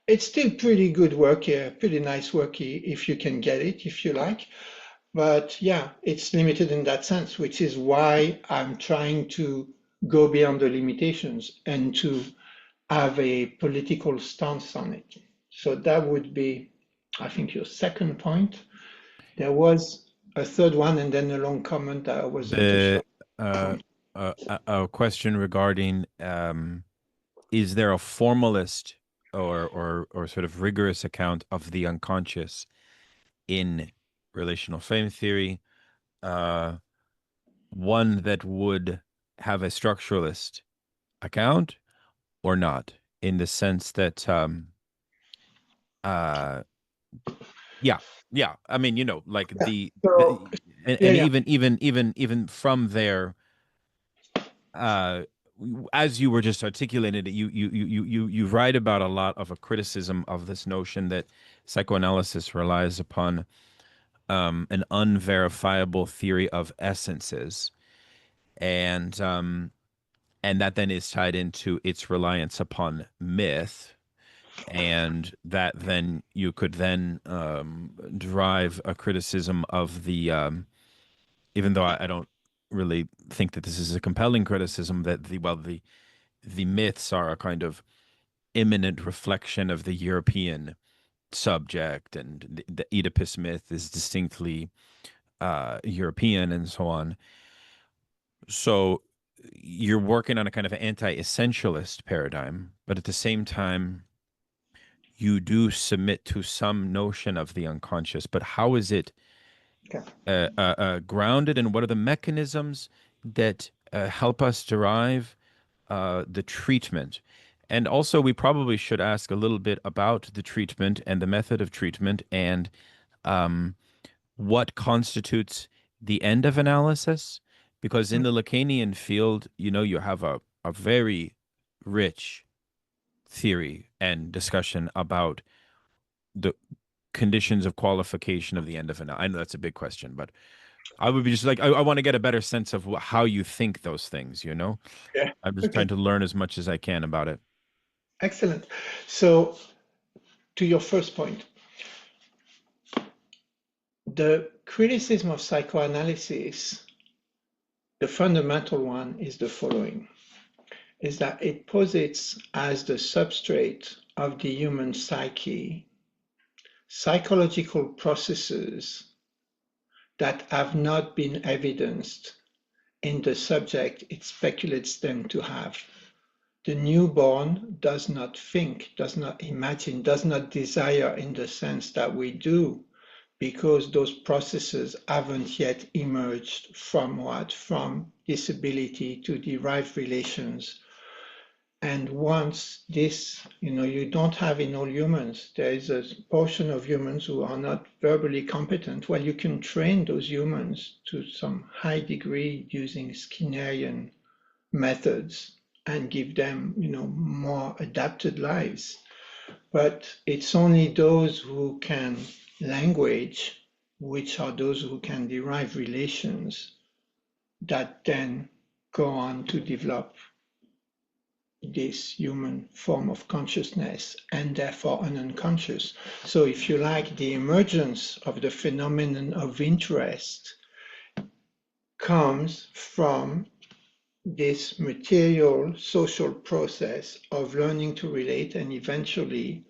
It's still pretty good work here, pretty nice work if you can get it, if you like. But yeah, it's limited in that sense, which is why I'm trying to go beyond the limitations and to have a political stance on it. So that would be, I think, your second point. There was a third one and then a long comment that wasn't a The short uh, point. a question regarding is there a formalist or sort of rigorous account of the unconscious in relational frame theory? Uh, One that would have a structuralist account or not, in the sense that uh yeah, yeah. I mean, like Yeah. the So and, yeah, and yeah. even from there, uh as you were just articulating it, you write about a lot of a criticism of this notion that psychoanalysis relies upon an unverifiable theory of essences, and that then is tied into its reliance upon myth, and that then you could then derive a criticism of the even though I don't really think that this is a compelling criticism, that the myths are a kind of imminent reflection of the European subject, and the Oedipus myth is distinctly European, and so on. So you're working on a kind of anti-essentialist paradigm, but at the same time, you do submit to some notion of the unconscious. But how is it Okay. grounded, and what are the mechanisms that help us derive the treatment? And also, we probably should ask a little bit about the treatment and the method of treatment, and um, what constitutes the end of analysis. Because in Mm, the Lacanian field, you have a very rich theory and discussion about the conditions of qualification of the end of analysis. I know that's a big question, but I would be just like, I want to get a better sense of how you think those things. yeah. I'm just Okay. trying to learn as much as I can about it. Excellent. So, to your first point, the criticism of psychoanalysis, the fundamental one is the following, is that it posits as the substrate of the human psyche psychological processes that have not been evidenced in the subject it speculates them to have. The newborn does not think, does not imagine, does not desire in the sense that we do, because those processes haven't yet emerged from what? From this ability to derive relations. And once this, you don't have in all humans, there is a portion of humans who are not verbally competent. Well, you can train those humans to some high degree using Skinnerian methods and give them, more adapted lives. But it's only those who can language, which are those who can derive relations, that then go on to develop this human form of consciousness and therefore an unconscious. So if you like, the emergence of the phenomenon of interest comes from this material social process of learning to relate, and eventually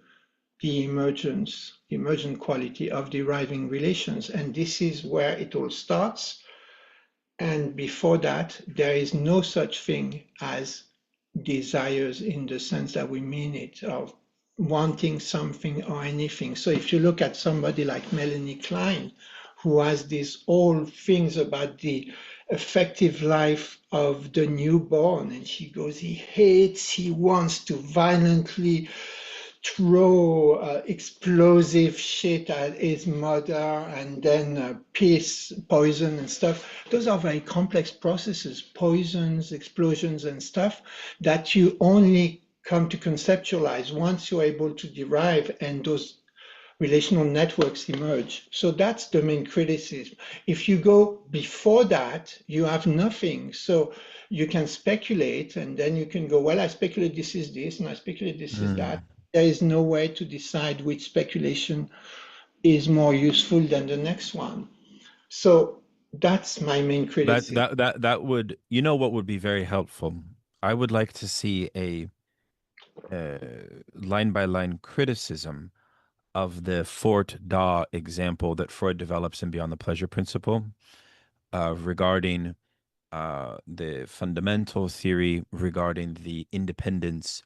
the emergent quality of deriving relations. And this is where it all starts. And before that, there is no such thing as desires in the sense that we mean it, of wanting something or anything. So if you look at somebody like Melanie Klein, who has these old things about the effective life of the newborn, and she goes, he wants to violently throw explosive shit at his mother, and then piss, poison and stuff. Those are very complex processes, poisons, explosions and stuff that you only come to conceptualize once you're able to derive and those relational networks emerge. So that's the main criticism. If you go before that, you have nothing. So you can speculate, and then you can go, well, I speculate this is this, and I speculate this is that. Mm. There is no way to decide which speculation is more useful than the next one. So that's my main That criticism. that that that would, what would be very helpful. I would like to see a line by line criticism of the Fort Da example that Freud develops in Beyond the Pleasure Principle, regarding the fundamental theory regarding the independence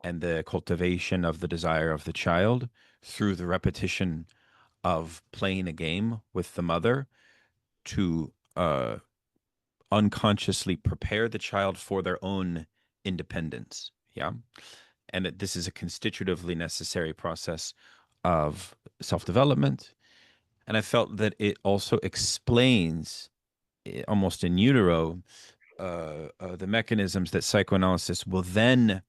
and the cultivation of the desire of the child through the repetition of playing a game with the mother to unconsciously prepare the child for their own independence. Yeah. And that this is a constitutively necessary process of self development. And I felt that it also explains, almost in utero, the mechanisms that psychoanalysis will then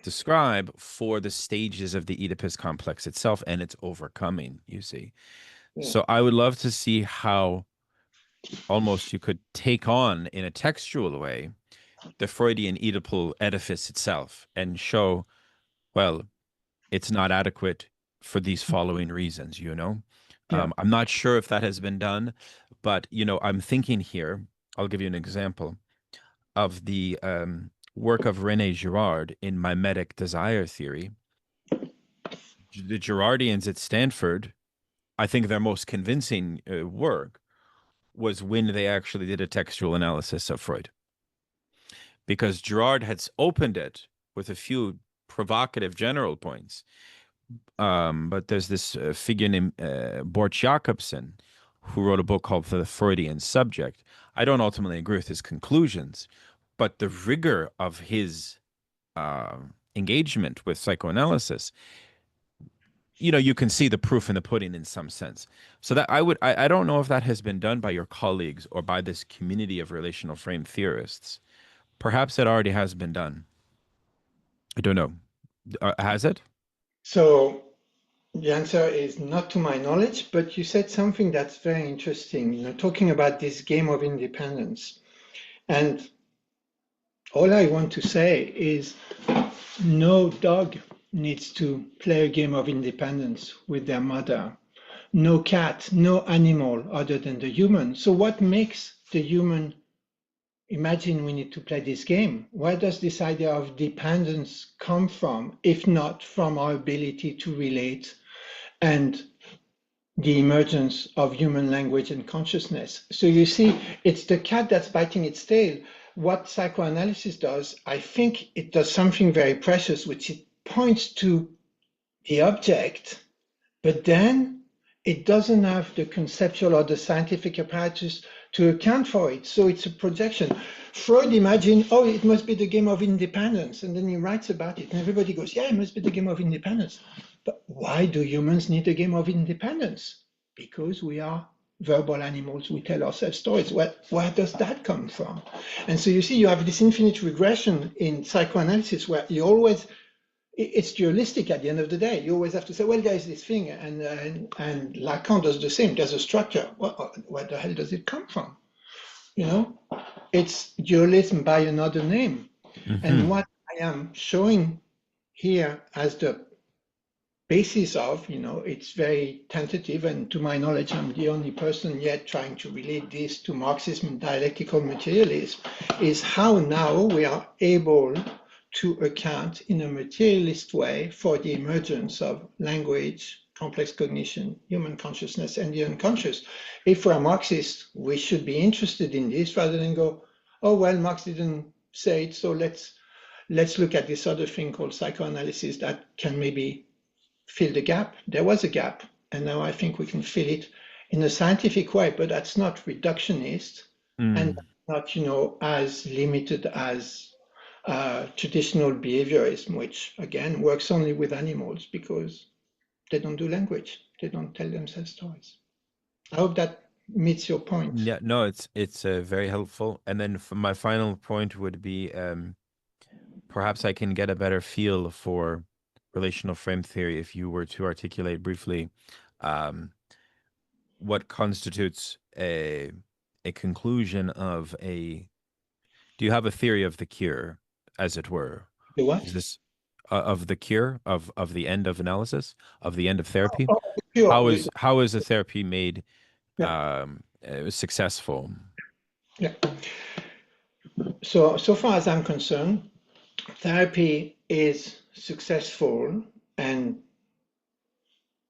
describe for the stages of the Oedipus complex itself and its overcoming, you see. Yeah. So I would love to see how almost you could take on in a textual way the Freudian Oedipal edifice itself and show, well, it's not adequate for these following reasons, you know? Yeah. I'm not sure if that has been done, but, you know, I'm thinking here, I'll give you an example of the work of René Girard in mimetic desire theory. The Girardians at Stanford, I think their most convincing work was when they actually did a textual analysis of Freud, because Girard had opened it with a few provocative general points. But there's this figure named Bort Jacobson who wrote a book called The Freudian Subject. I don't ultimately agree with his conclusions, but the rigor of his engagement with psychoanalysis, you know, you can see the proof in the pudding in some sense. So that I don't know if that has been done by your colleagues or by this community of relational frame theorists. Perhaps it already has been done. I don't know. Has it? So the answer is not to my knowledge, but you said something that's very interesting, talking about this game of independence. And all I want to say is no dog needs to play a game of independence with their mother. No cat, no animal other than the human. So what makes the human imagine we need to play this game? Where does this idea of dependence come from, if not from our ability to relate and the emergence of human language and consciousness? So you see, it's the cat that's biting its tail. What psychoanalysis does, I think it does something very precious, which it points to the object, but then it doesn't have the conceptual or the scientific apparatus to account for it. So it's a projection. Freud imagined, oh, it must be the game of independence. And then he writes about it. And everybody goes, yeah, it must be the game of independence. But why do humans need a game of independence? Because we are verbal animals. We tell ourselves stories. Where does that come from? And so you see, you have this infinite regression in psychoanalysis where you always, it's dualistic at the end of the day. You always have to say, well, there is this thing, and Lacan does the same. There's a structure. Where the hell does it come from? You know, it's dualism by another name. And what I am showing here as the basis of, it's very tentative, and to my knowledge, I'm the only person yet trying to relate this to Marxism and dialectical materialism, is how now we are able to account in a materialist way for the emergence of language, complex cognition, human consciousness, and the unconscious. If we're Marxists, we should be interested in this rather than go, oh, well, Marx didn't say it, so let's look at this other thing called psychoanalysis that can maybe fill the gap. There was a gap, and now I think we can fill it in a scientific way, but that's not reductionist and not, as limited as traditional behaviorism, which again works only with animals because they don't do language. They don't tell themselves stories. I hope that meets your point. Yeah, no, it's very helpful. And then my final point would be perhaps I can get a better feel for relational frame theory if you were to articulate briefly um, what constitutes a conclusion of a. Do you have a theory of the cure, as it were? The Is what? this of the cure of the end of analysis of the end of therapy? Oh, sure. How is a therapy made Yeah, successful? yeah. So far as I'm concerned, therapy is successful and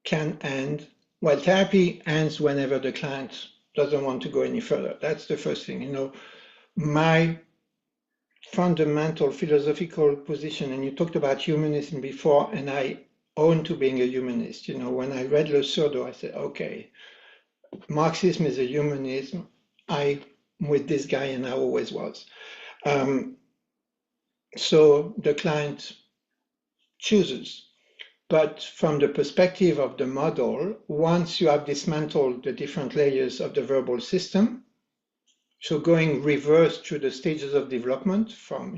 can end. Well, therapy ends whenever the client doesn't want to go any further. That's the first thing. My fundamental philosophical position, and you talked about humanism before, and I own to being a humanist. When I read Le Surdo, I said, okay, Marxism is a humanism. I'm with this guy, and I always was. So the client chooses. But from the perspective of the model, once you have dismantled the different layers of the verbal system, So going reverse through the stages of development from,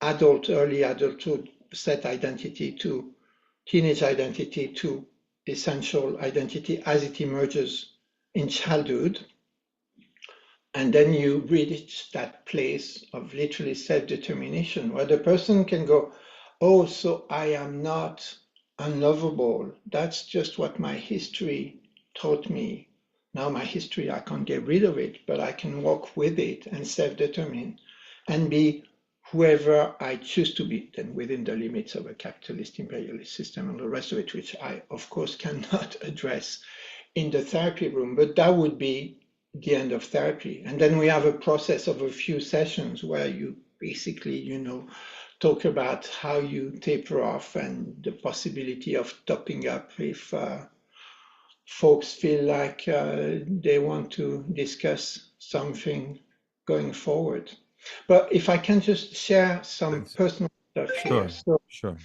early adulthood set identity to teenage identity to essential identity as it emerges in childhood. And then you reach that place of literally self-determination where the person can go, oh, so I am not unlovable. That's just what my history taught me. Now my history, I can't get rid of it, but I can walk with it and self-determine and be whoever I choose to be, then within the limits of a capitalist imperialist system and the rest of it, which I, of course, cannot address in the therapy room, but that would be the end of therapy. And then we have a process of a few sessions where you basically, talk about how you taper off and the possibility of topping up if folks feel like they want to discuss something going forward. But if I can just share some Please. personal stuff here. Sure, So sure.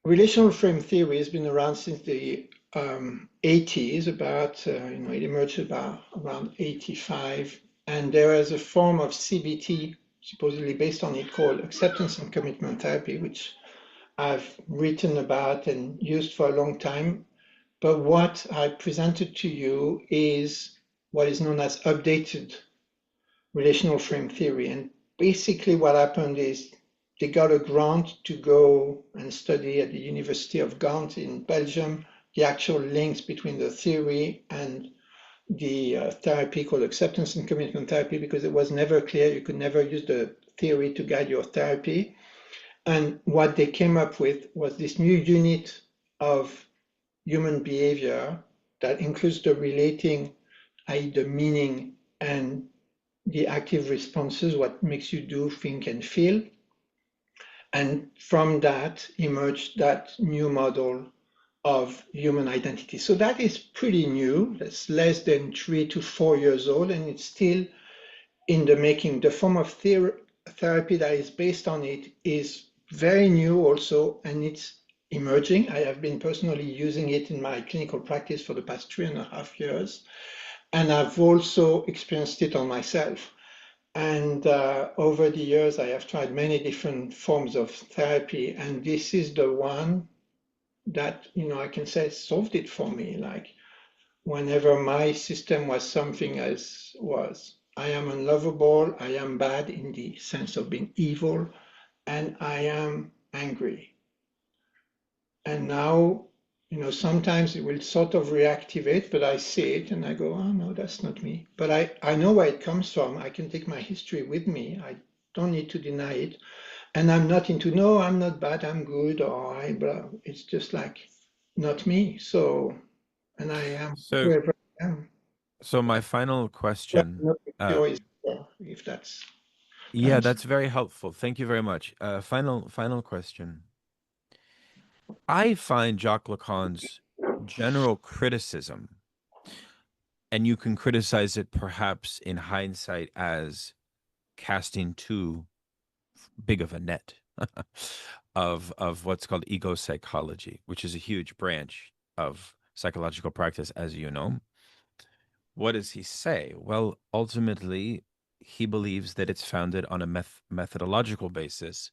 relational frame theory has been around since the 80s, about, it emerged about around 85. And there is a form of CBT supposedly based on it called acceptance and commitment therapy, which I've written about and used for a long time. But what I presented to you is what is known as updated relational frame theory. And basically what happened is they got a grant to go and study at the University of Ghent in Belgium the actual links between the theory and the therapy called acceptance and commitment therapy, because it was never clear. You could never use the theory to guide your therapy. And what they came up with was this new unit of human behavior that includes the relating, i.e., the meaning, and the active responses, what makes you do, think, and feel. And from that emerged that new model of human identity. So that is pretty new. That's less than 3 to 4 years old, and it's still in the making. The form of therapy that is based on it is very new also, and it's emerging. I have been personally using it in my clinical practice for the past 3.5 years, and I've also experienced it on myself. And over the years, I have tried many different forms of therapy, and this is the one that, I can say solved it for me. Like whenever my system was something as was, I am unlovable, I am bad in the sense of being evil, and I am angry. And now, sometimes it will sort of reactivate, but I see it and I go, oh no, that's not me. But I know where it comes from. I can take my history with me. I don't need to deny it. And I'm not into, no, I'm not bad, I'm good, or blah. It's just like not me. So, and I am So, whoever I am. so my final Well, question, no uh, choice, if that's yeah, answer. that's very helpful. Thank you very much. Final question. I find Jacques Lacan's general criticism, and you can criticize it perhaps in hindsight as casting too big of a net of what's called ego psychology, which is a huge branch of psychological practice, as you know. What does he say? Well, ultimately, he believes that it's founded on a methodological basis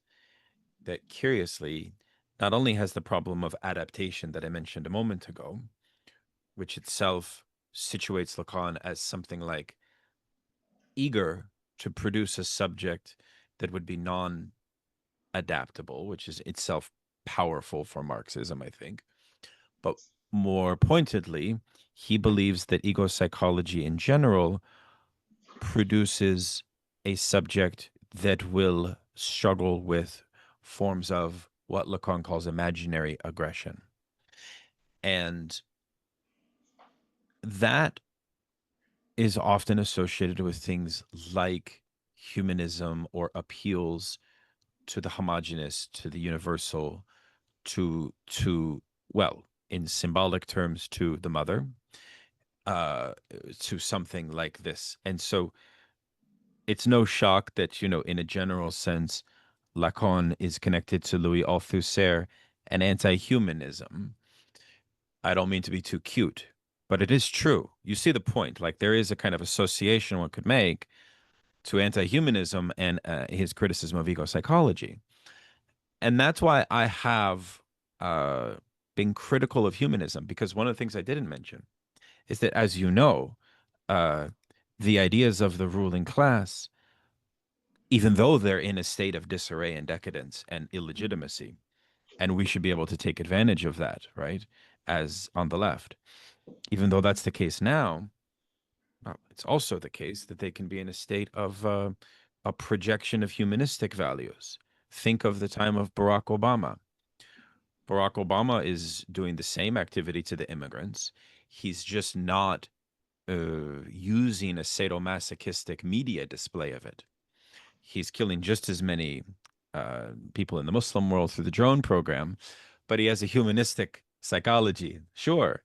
that, curiously, not only has the problem of adaptation that I mentioned a moment ago, which itself situates Lacan as something like eager to produce a subject that would be non adaptable, which is itself powerful for Marxism, I think. But more pointedly, he believes that ego psychology in general produces a subject that will struggle with forms of what Lacan calls imaginary aggression. And that is often associated with things like humanism or appeals to the homogenous, to the universal, to well, in symbolic terms, to the mother, uh, to something like this. And so it's no shock that, in a general sense, Lacan is connected to Louis Althusser and anti-humanism. I don't mean to be too cute, but it is true. You see the point. Like there is a kind of association one could make to anti-humanism and his criticism of ego psychology. And that's why I have uh, been critical of humanism, because one of the things I didn't mention is that, as you know, uh, the ideas of the ruling class, even though they're in a state of disarray and decadence and illegitimacy, and we should be able to take advantage of that, right? As on the left, even though that's the case now, it's also the case that they can be in a state of a projection of humanistic values. Think of the time of Barack Obama. Barack Obama is doing the same activity to the immigrants. He's just not using a sadomasochistic media display of it. He's killing just as many people in the Muslim world through the drone program, but he has a humanistic psychology. Sure.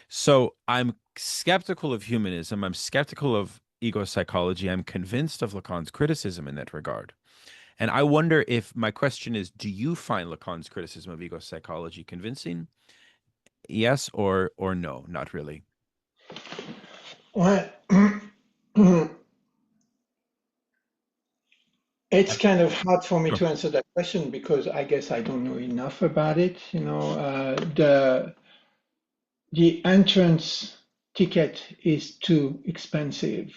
So I'm skeptical of humanism. I'm skeptical of ego psychology. I'm convinced of Lacan's criticism in that regard. And I wonder if my question is, do you find Lacan's criticism of ego psychology convincing? Yes or no? Not really. Well, it's kind of hard for me Sure. to answer that question because I guess I don't know enough about it. The entrance ticket is too expensive.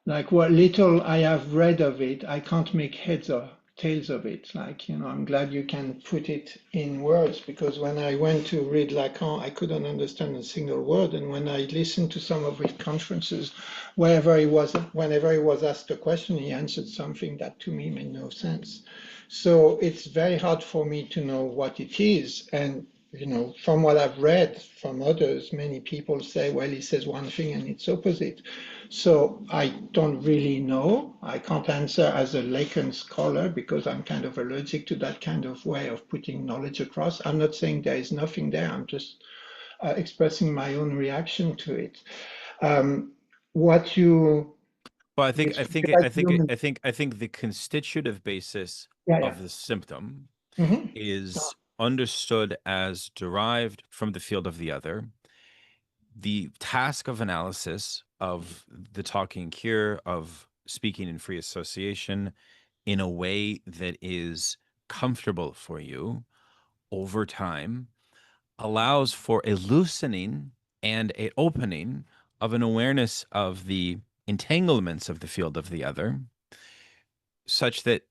Like what little I have read of it, I can't make heads or tails of it. I'm glad you can put it in words because when I went to read Lacan, I couldn't understand a single word. And when I listened to some of his conferences, whenever he was asked a question, he answered something that to me made no sense. So it's very hard for me to know what it is. And from what I've read from others, many people say, well, he says one thing and it's opposite. So I don't really know. I can't answer as a Lacan scholar because I'm kind of allergic to that kind of way of putting knowledge across. I'm not saying there is nothing there. I'm just expressing my own reaction to it. What you Well, you speak about human, I think the constitutive basis yeah, yeah. of the symptom Hmm. is understood as derived from the field of the other. The task of analysis of the talking cure, of speaking in free association in a way that is comfortable for you over time allows for a loosening and a opening of an awareness of the entanglements of the field of the other, such that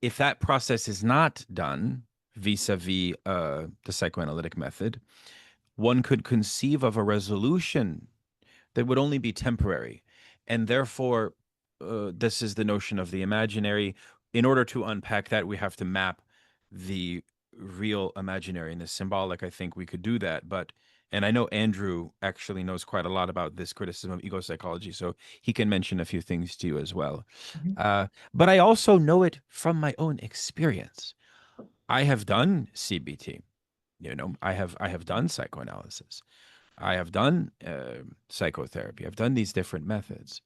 if that process is not done vis-a-vis the psychoanalytic method, one could conceive of a resolution that would only be temporary. And therefore, this is the notion of the imaginary. In order to unpack that, we have to map the real imaginary and the symbolic. I think we could do that. And I know Andrew actually knows quite a lot about this criticism of ego psychology, so he can mention a few things to you as well. But I also know it from my own experience. I have done CBT. I have done psychoanalysis. I have done psychotherapy. I've done these different methods.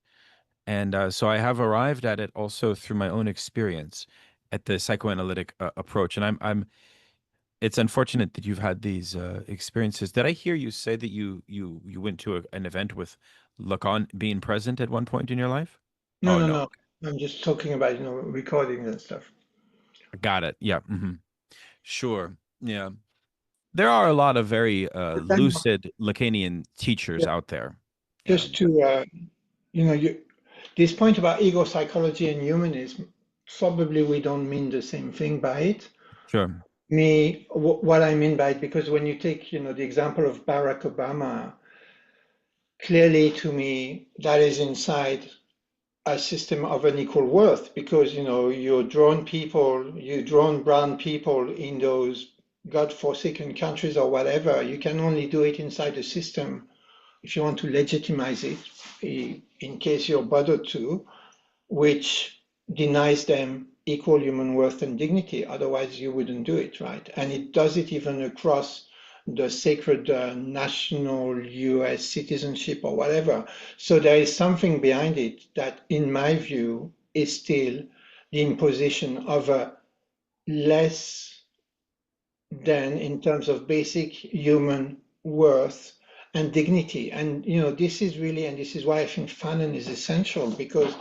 And so I have arrived at it also through my own experience at the psychoanalytic approach. And it's unfortunate that you've had these experiences. Did I hear you say that you went to an event with Lacan being present at one point in your life? No, Oh, no, no. no. I'm just talking about, recording and stuff. Got it. Yeah. Sure. Yeah. There are a lot of very But then, lucid Lacanian teachers yeah, out there. Yeah. just to, this point about ego psychology and humanism, probably we don't mean the same thing by it. Sure. What I mean by it, because when you take, the example of Barack Obama, clearly to me, that is inside a system of unequal worth because, you drawn brown people in those God-forsaken countries or whatever. You can only do it inside the system if you want to legitimize it, in case you're bothered to, which denies them equal human worth and dignity. Otherwise, you wouldn't do it, right? And it does it even across the sacred national US citizenship or whatever. So there is something behind it that, in my view, is still the imposition of a less than in terms of basic human worth and dignity. And, you know, this is really, and this is why I think Fanon is essential, because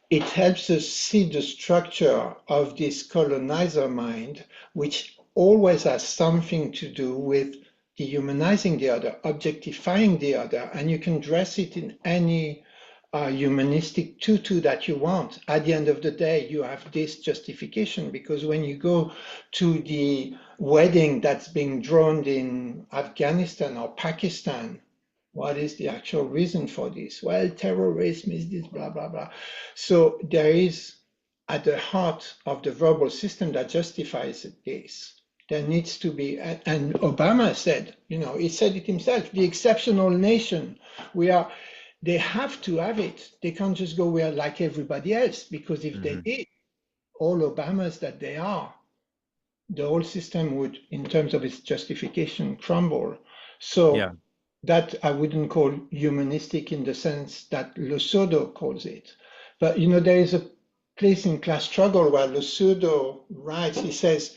it helps us see the structure of this colonizer mind, which always has something to do with dehumanizing the other, objectifying the other, and you can dress it in any humanistic tutu that you want. At the end of the day, you have this justification, because when you go to the wedding that's being drawn in Afghanistan or Pakistan, what is the actual reason for this? Well, terrorism is this, blah, blah, blah. So there is, at the heart of the verbal system that justifies this, there needs to be, and Obama said, you know, he said it himself, the exceptional nation. We are, they have to have it. They can't just go, we are like everybody else, because if they did, all Obamas that they are, the whole system would, in terms of its justification, crumble. Yeah. So that I wouldn't call humanistic in the sense that Losurdo calls it. But, you know, there is a place in Class Struggle where Losurdo writes, he says,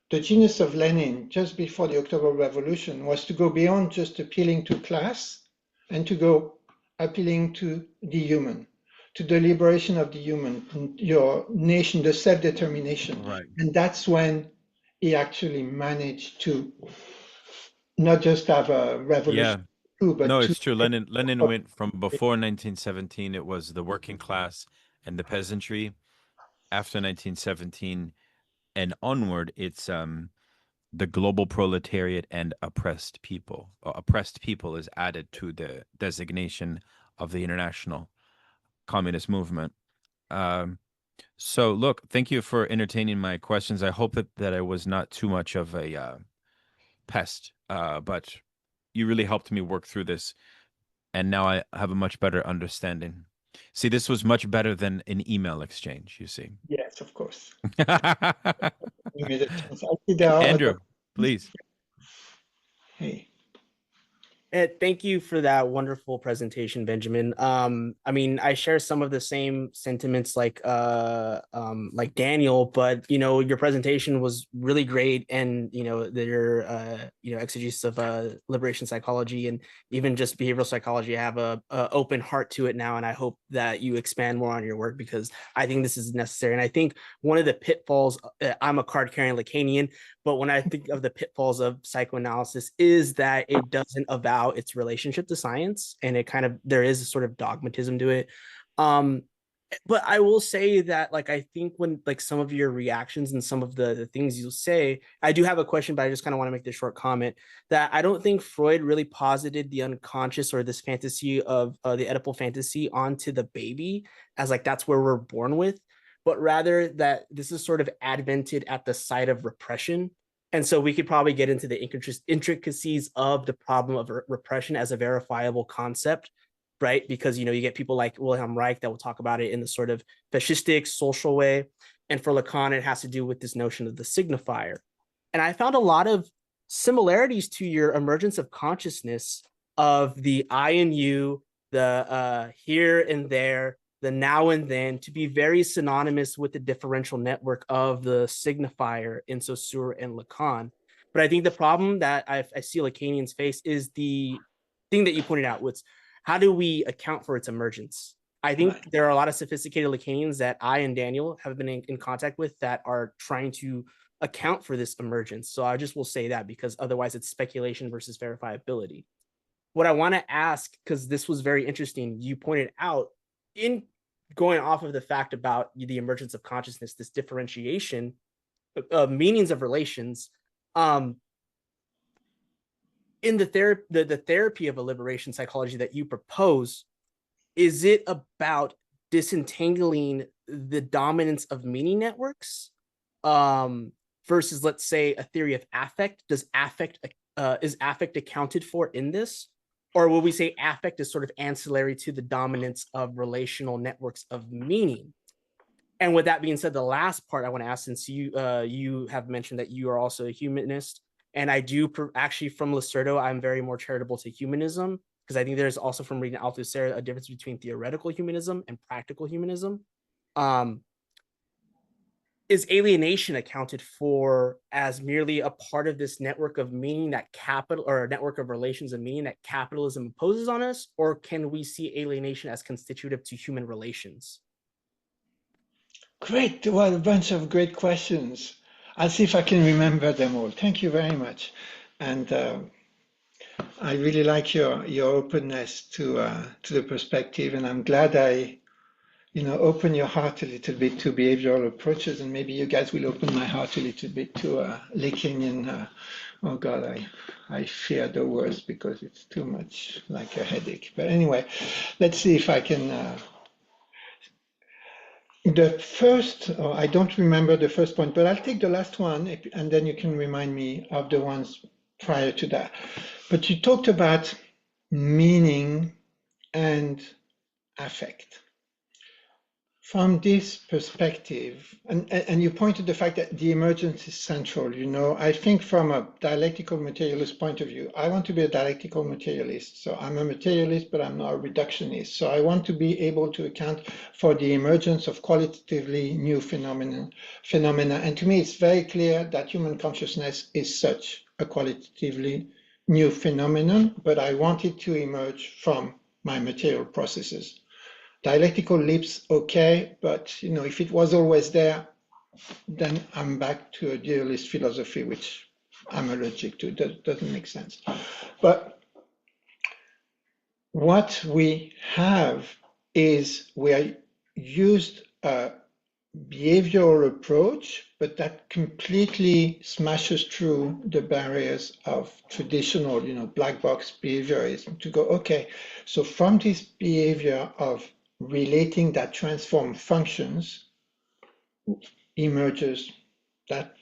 the genius of Lenin just before the October Revolution was to go beyond just appealing to class and to go appealing to the human, to the liberation of the human, your nation, the self-determination. Right. And that's when he actually managed to not just have a revolution, Yeah. but No, to it's true. Lenin went from before 1917, it was the working class and the peasantry. After 1917 and onward, it's the global proletariat and oppressed people. Oppressed people is added to the designation of the international communist movement. Um, so, look, thank you for entertaining my questions. I hope that I was not too much of a pest, but you really helped me work through this, and now I have a much better understanding. See, this was much better than an email exchange, you see. yes, of course. Give me the chance. I see there are other. Andrew, please. Hey, Thank you for that wonderful presentation, Benjamin. I mean, I share some of the same sentiments like Daniel, but you know, your presentation was really great, and you know, your exegesis of liberation psychology and even just behavioral psychology. I have a open heart to it now, and I hope that you expand more on your work because I think this is necessary. And I think one of the pitfalls, I'm a card carrying Lacanian, but when I think of the pitfalls of psychoanalysis is that it doesn't avow its relationship to science, and it kind of, there is a sort of dogmatism to it. But I will say that, like, I think when like some of your reactions and some of the things you'll say, I do have a question, but I just kind of want to make this short comment that I don't think Freud really posited the unconscious or this fantasy of the Oedipal fantasy onto the baby as like that's where we're born with, but rather that this is sort of advented at the site of repression. And so we could probably get into the intricacies of the problem of repression as a verifiable concept, right? Because, you know, you get people like Wilhelm Reich that will talk about it in the sort of fascistic social way. And for Lacan, it has to do with this notion of the signifier. And I found a lot of similarities to your emergence of consciousness of the I and you, the here and there, the now and then, to be very synonymous with the differential network of the signifier in Saussure and Lacan. But I think the problem that I see Lacanians face is the thing that you pointed out, which how do we account for its emergence? I think right. there are a lot of sophisticated Lacanians that I and Daniel have been in contact with that are trying to account for this emergence. So I just will say that because otherwise it's speculation versus verifiability. What I want to ask, because this was very interesting, you pointed out in going off of the fact about the emergence of consciousness, this differentiation of meanings of relations, in the therapy of a liberation psychology that you propose, is it about disentangling the dominance of meaning networks versus, let's say, a theory of affect? Does affect is affect accounted for in this? Or will we say affect is sort of ancillary to the dominance of relational networks of meaning? And with that being said, the last part I want to ask, since you have mentioned that you are also a humanist, and I do actually from Lacerdo, I'm very more charitable to humanism, because I think there's also from reading Althusser a difference between theoretical humanism and practical humanism. Um, is alienation accounted for as merely a part of this network of meaning that capital or a network of relations of meaning that capitalism imposes on us, or can we see alienation as constitutive to human relations? Great. Well, a bunch of great questions. I'll see if I can remember them all. Thank you very much. And I really like your openness to the perspective, and I'm glad I open your heart a little bit to behavioral approaches, and maybe you guys will open my heart a little bit to Lacanian. Oh God, I fear the worst because it's too much like a headache. But anyway, let's see if I can. The first, I don't remember the first point, but I'll take the last one, and then you can remind me of the ones prior to that. But you talked about meaning and affect. From this perspective, and you pointed the fact that the emergence is central, I think from a dialectical materialist point of view, I want to be a dialectical materialist. So I'm a materialist, but I'm not a reductionist. So I want to be able to account for the emergence of qualitatively new phenomena. And to me, it's very clear that human consciousness is such a qualitatively new phenomenon, but I want it to emerge from my material processes. Dialectical leaps, okay, but if it was always there, then I'm back to a dualist philosophy, which I'm allergic to. That doesn't make sense. But what we have is we are used a behavioral approach, but that completely smashes through the barriers of traditional, black box behaviorism to go, okay, so from this behavior of relating that transform functions emerges that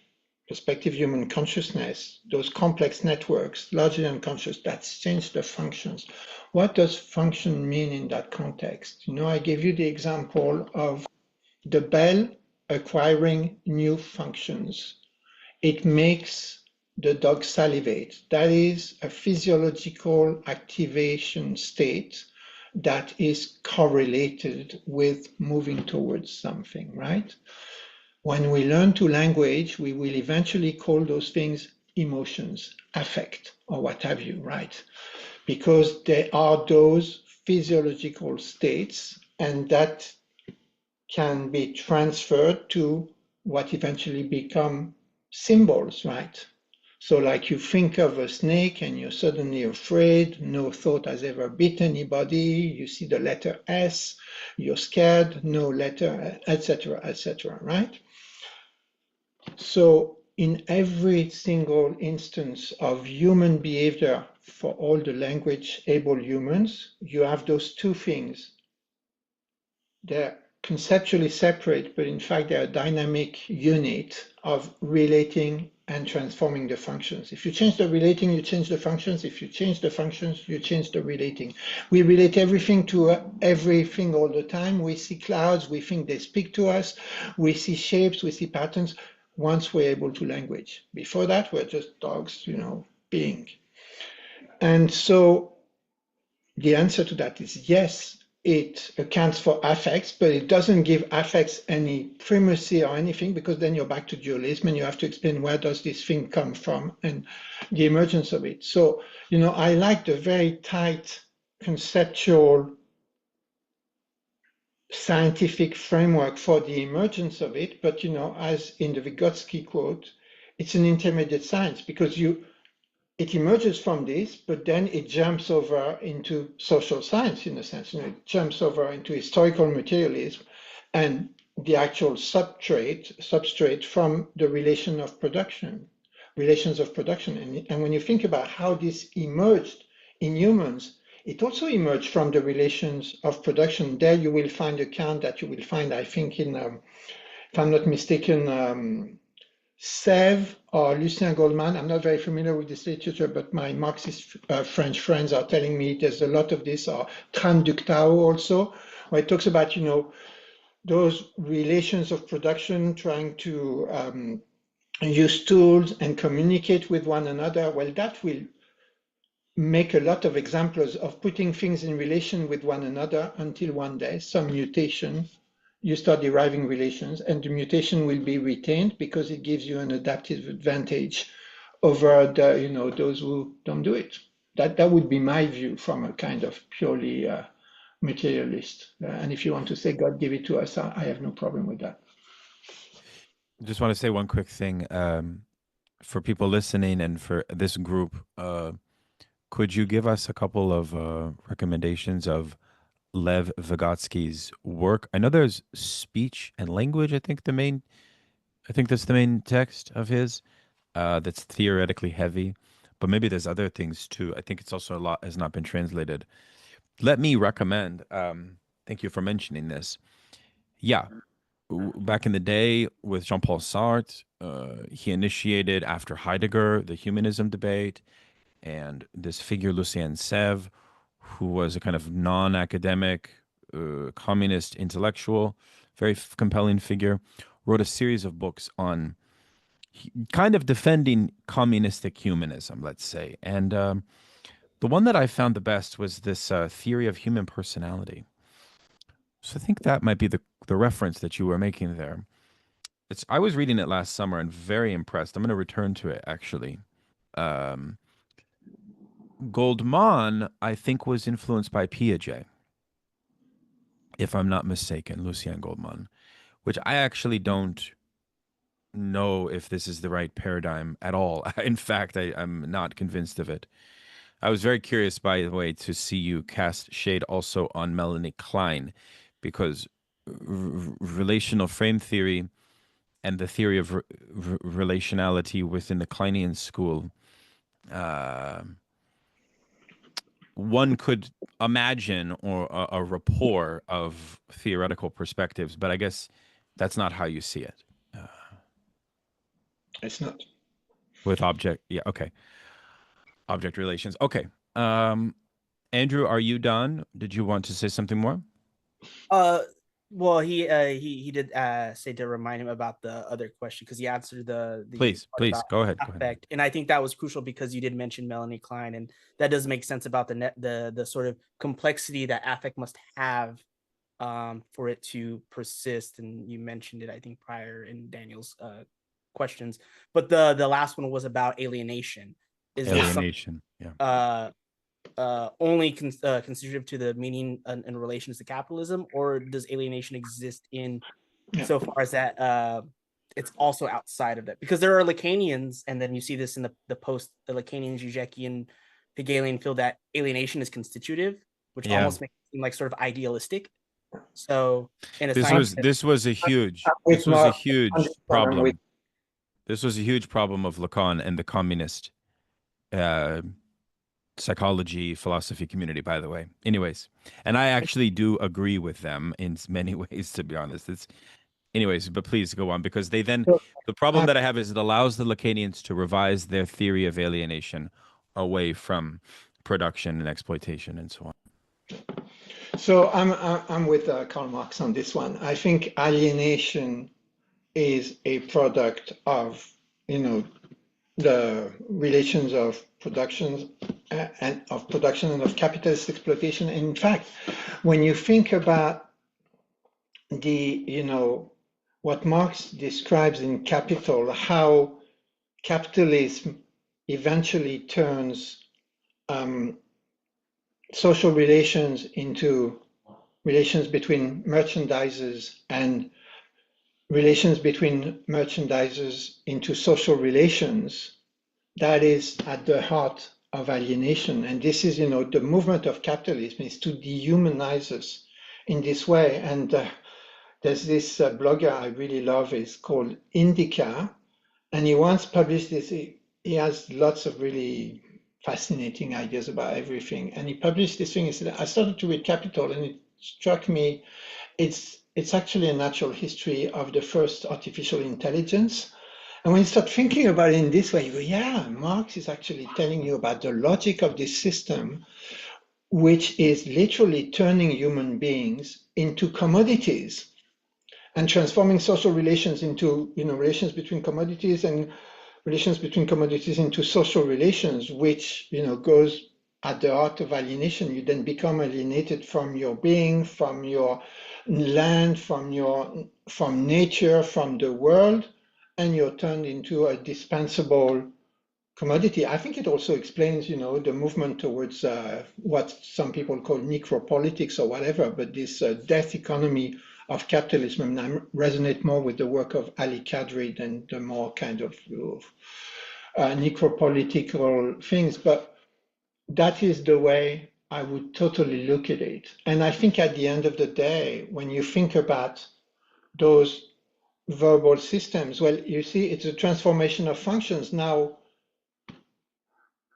perspective human consciousness, those complex networks, largely unconscious, that's changed the functions. What does function mean in that context? I gave you the example of the bell acquiring new functions. It makes the dog salivate. That is a physiological activation state that is correlated with moving towards something, right? When we learn to language, we will eventually call those things emotions, affect, or what have you, right? Because they are those physiological states, and that can be transferred to what eventually become symbols, right? So like you think of a snake and you're suddenly afraid, no thought has ever bit anybody, you see the letter S, you're scared, no letter, etc., right? So in every single instance of human behavior for all the language-able humans, you have those two things. They're conceptually separate, but in fact they're a dynamic unit of relating and transforming the functions. If you change the relating, you change the functions. If you change the functions, you change the relating. We relate everything to everything all the time. We see clouds, we think they speak to us. We see shapes, we see patterns once we're able to language. Before that, we're just dogs, being. And so the answer to that is yes, it accounts for affects, but it doesn't give affects any primacy or anything, because then you're back to dualism and you have to explain where does this thing come from and the emergence of it. So, I like the very tight conceptual scientific framework for the emergence of it, but as in the Vygotsky quote, it's an intermediate science because it emerges from this, but then it jumps over into social science in a sense. It jumps over into historical materialism and the actual substrate from the relations of production. And when you think about how this emerged in humans, it also emerged from the relations of production. There you will find a count that you will find, I think, in, if I'm not mistaken, Sèvres or Lucien Goldman. I'm not very familiar with this literature, but my Marxist French friends are telling me there's a lot of this, or Tran Ductao also, where it talks about, those relations of production trying to use tools and communicate with one another. Well, that will make a lot of examples of putting things in relation with one another until one day some mutation you start deriving relations, and the mutation will be retained because it gives you an adaptive advantage over the, those who don't do it. That would be my view from a kind of purely materialist. And if you want to say God give it to us, I have no problem with that. Just want to say one quick thing for people listening and for this group. Could you give us a couple of recommendations of Lev Vygotsky's work? I know there's speech and language. I think that's the main text of his. That's theoretically heavy, but maybe there's other things too. I think it's also a lot has not been translated. Let me recommend. Thank you for mentioning this. Yeah, back in the day with Jean-Paul Sartre, he initiated after Heidegger the humanism debate, and this figure Lucien Sèvres, who was a kind of non-academic communist intellectual, very compelling figure, wrote a series of books on kind of defending communistic humanism, let's say. And the one that I found the best was this theory of human personality. So I think that might be the reference that you were making there. I was reading it last summer and very impressed. I'm going to return to it actually. Um, Goldman, I think, was influenced by Piaget, if I'm not mistaken, Lucien Goldman, which I actually don't know if this is the right paradigm at all. In fact, I'm not convinced of it. I was very curious, by the way, to see you cast shade also on Melanie Klein, because relational frame theory and the theory of relationality within the Kleinian school, one could imagine or a rapport of theoretical perspectives, but I guess that's not how you see it. It's not. With object, yeah, okay. Object relations, okay. Andrew, are you done? Did you want to say something more? Well, he did say to remind him about the other question because he answered the Please, part please about go ahead. Go ahead. affect, and I think that was crucial because you did mention Melanie Klein, and that does make sense about the sort of complexity that affect must have for it to persist. And you mentioned it, I think, prior in Daniel's questions, but the last one was about alienation. Is Alienation, yeah. Only constitutive to the meaning in relations to capitalism, or does alienation exist in so far as that it's also outside of that? Because there are Lacanians, and then you see this in the post the Lacanian, Zizekian, Hegelian feel that alienation is constitutive, which almost makes it seem like sort of idealistic. So in a this was a huge problem. This was a huge problem of Lacan and the communist psychology philosophy community, by the way. Anyways, and I actually do agree with them in many ways, to be honest. Anyways, but please go on, because the problem that I have is it allows the Lacanians to revise their theory of alienation away from production and exploitation and so on. So I'm with Karl Marx on this one. I think alienation is a product of the relations of production and of capitalist exploitation. And in fact, when you think about what Marx describes in Capital, how capitalism eventually turns social relations into relations between merchandisers and relations between merchandisers into social relations, that is at the heart of alienation. And this is, the movement of capitalism is to dehumanize us in this way. And there's this blogger I really love, is called Indica, and he once published this. He has lots of really fascinating ideas about everything. And he published this thing. He said, I started to read Capital, and it struck me, it's actually a natural history of the first artificial intelligence. And when you start thinking about it in this way, you go, yeah, Marx is actually telling you about the logic of this system, which is literally turning human beings into commodities and transforming social relations into, relations between commodities, and relations between commodities into social relations, which, goes at the heart of alienation. You then become alienated from your being, from your land, from nature, from the world, and you're turned into a dispensable commodity. I think it also explains, the movement towards what some people call necropolitics or whatever, but this death economy of capitalism. And I resonate more with the work of Ali Kadri than the more kind of necropolitical things. But that is the way I would totally look at it. And I think at the end of the day, when you think about those verbal systems, well, you see, it's a transformation of functions. Now,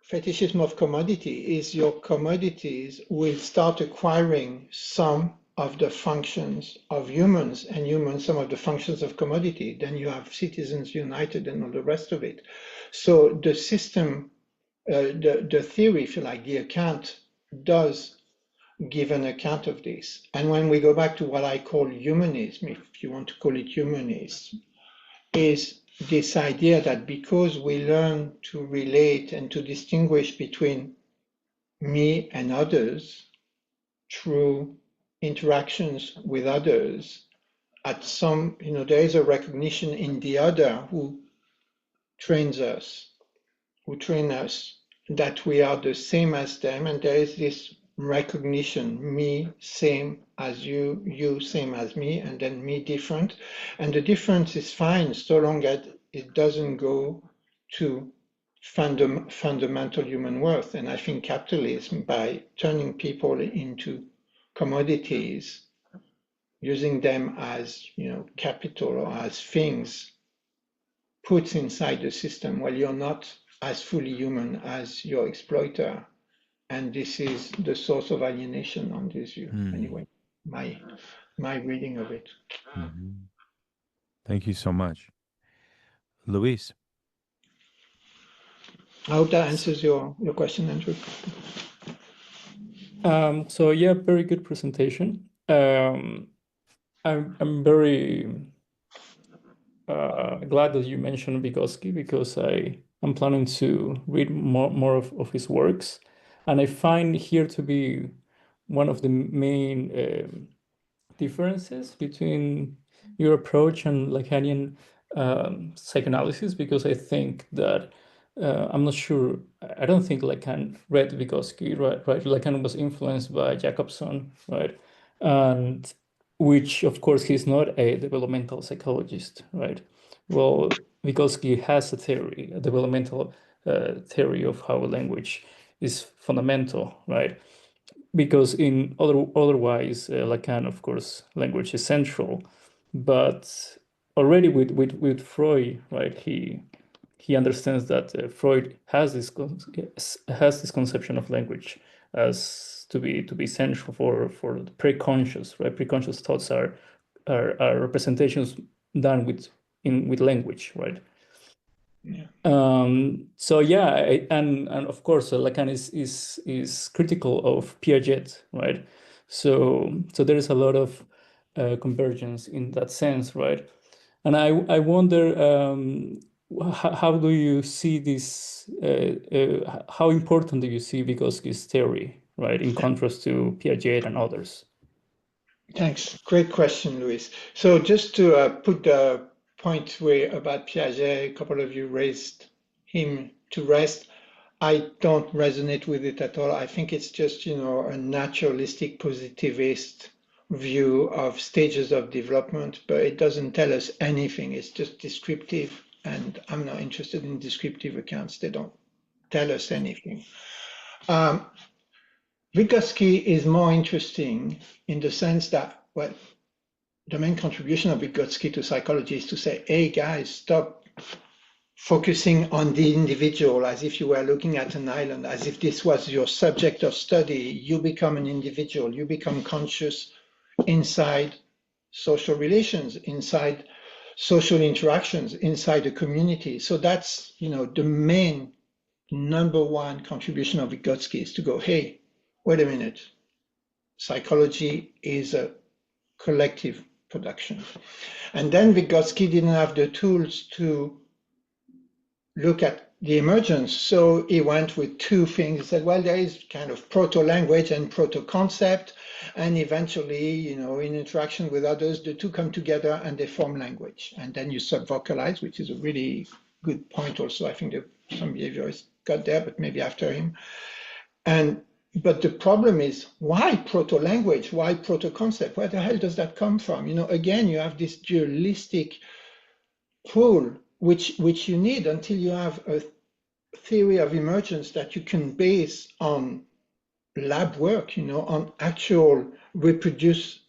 fetishism of commodity is your commodities will start acquiring some of the functions of humans, and humans some of the functions of commodity. Then you have citizens united and all the rest of it. So the system, the theory, if you like, the account does give an account of this. And when we go back to what I call humanism, if you want to call it humanism, is this idea that because we learn to relate and to distinguish between me and others through interactions with others, at some, there is a recognition in the other who train us, that we are the same as them, and there is this recognition, me same as you, you same as me, and then me different. And the difference is fine so long as it doesn't go to fundamental human worth. And I think capitalism, by turning people into commodities, using them as capital or as things, puts inside the system, well, you're not as fully human as your exploiter. And this is the source of alienation on this view. Anyway, my reading of it. Thank you so much. Luis. I hope that answers your question, Andrew. So yeah, very good presentation. I'm very glad that you mentioned Vygotsky, because I'm planning to read more of his works, and I find here to be one of the main differences between your approach and Lacanian psychoanalysis, because I think that I'm not sure. I don't think Lacan read Vygotsky, right? Lacan was influenced by Jacobson, right? And which, of course, he's not a developmental psychologist, right? Well, Vygotsky has a theory, a developmental theory of how language is fundamental, right? Because otherwise, Lacan, of course, language is central, but already with Freud, right? He understands that Freud has this conception of language as to be central for the preconscious, right? Preconscious thoughts are representations done with language, right? Yeah. So yeah, and of course, Lacan is critical of Piaget, right? So there is a lot of convergence in that sense, right? And I wonder, how do you see this? How important do you see Vygotsky's theory, right, in contrast to Piaget and others? Thanks. Great question, Luis. So just to put the point about Piaget, a couple of you raised him to rest. I don't resonate with it at all. I think it's just, a naturalistic positivist view of stages of development, but it doesn't tell us anything. It's just descriptive, and I'm not interested in descriptive accounts. They don't tell us anything. Vygotsky is more interesting in the sense that, well, the main contribution of Vygotsky to psychology is to say, hey guys, stop focusing on the individual as if you were looking at an island, as if this was your subject of study. You become an individual, you become conscious inside social relations, inside social interactions, inside a community. So that's, the main number one contribution of Vygotsky is to go, hey, wait a minute, psychology is a collective production. And then Vygotsky didn't have the tools to look at the emergence. So he went with two things. He said, well, there is kind of proto-language and proto-concept, and eventually, you know, in interaction with others, the two come together and they form language. And then you sub-vocalize, which is a really good point also. I think that some behaviorists got there, but maybe after him. But the problem is, why proto-language? Why proto-concept? Where the hell does that come from? You know, again, you have this dualistic pool, which you need until you have a theory of emergence that you can base on lab work, you know, on actual reproducible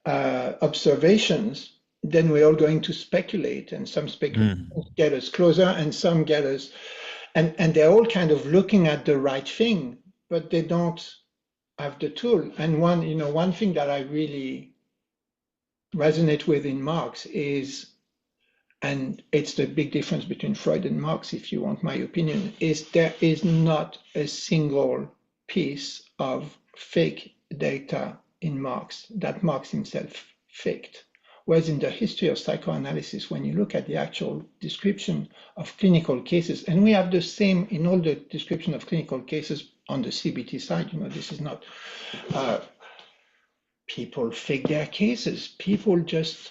observations. Then we're all going to speculate, and some speculations get us closer and some get us, and they're all kind of looking at the right thing, but they don't have the tool. And one thing that I really resonate with in Marx is, and it's the big difference between Freud and Marx, if you want my opinion, is there is not a single piece of fake data in Marx that Marx himself faked. Whereas in the history of psychoanalysis, when you look at the actual description of clinical cases, and we have the same in all the description of clinical cases on the CBT side, you know, this is not people fake their cases. People just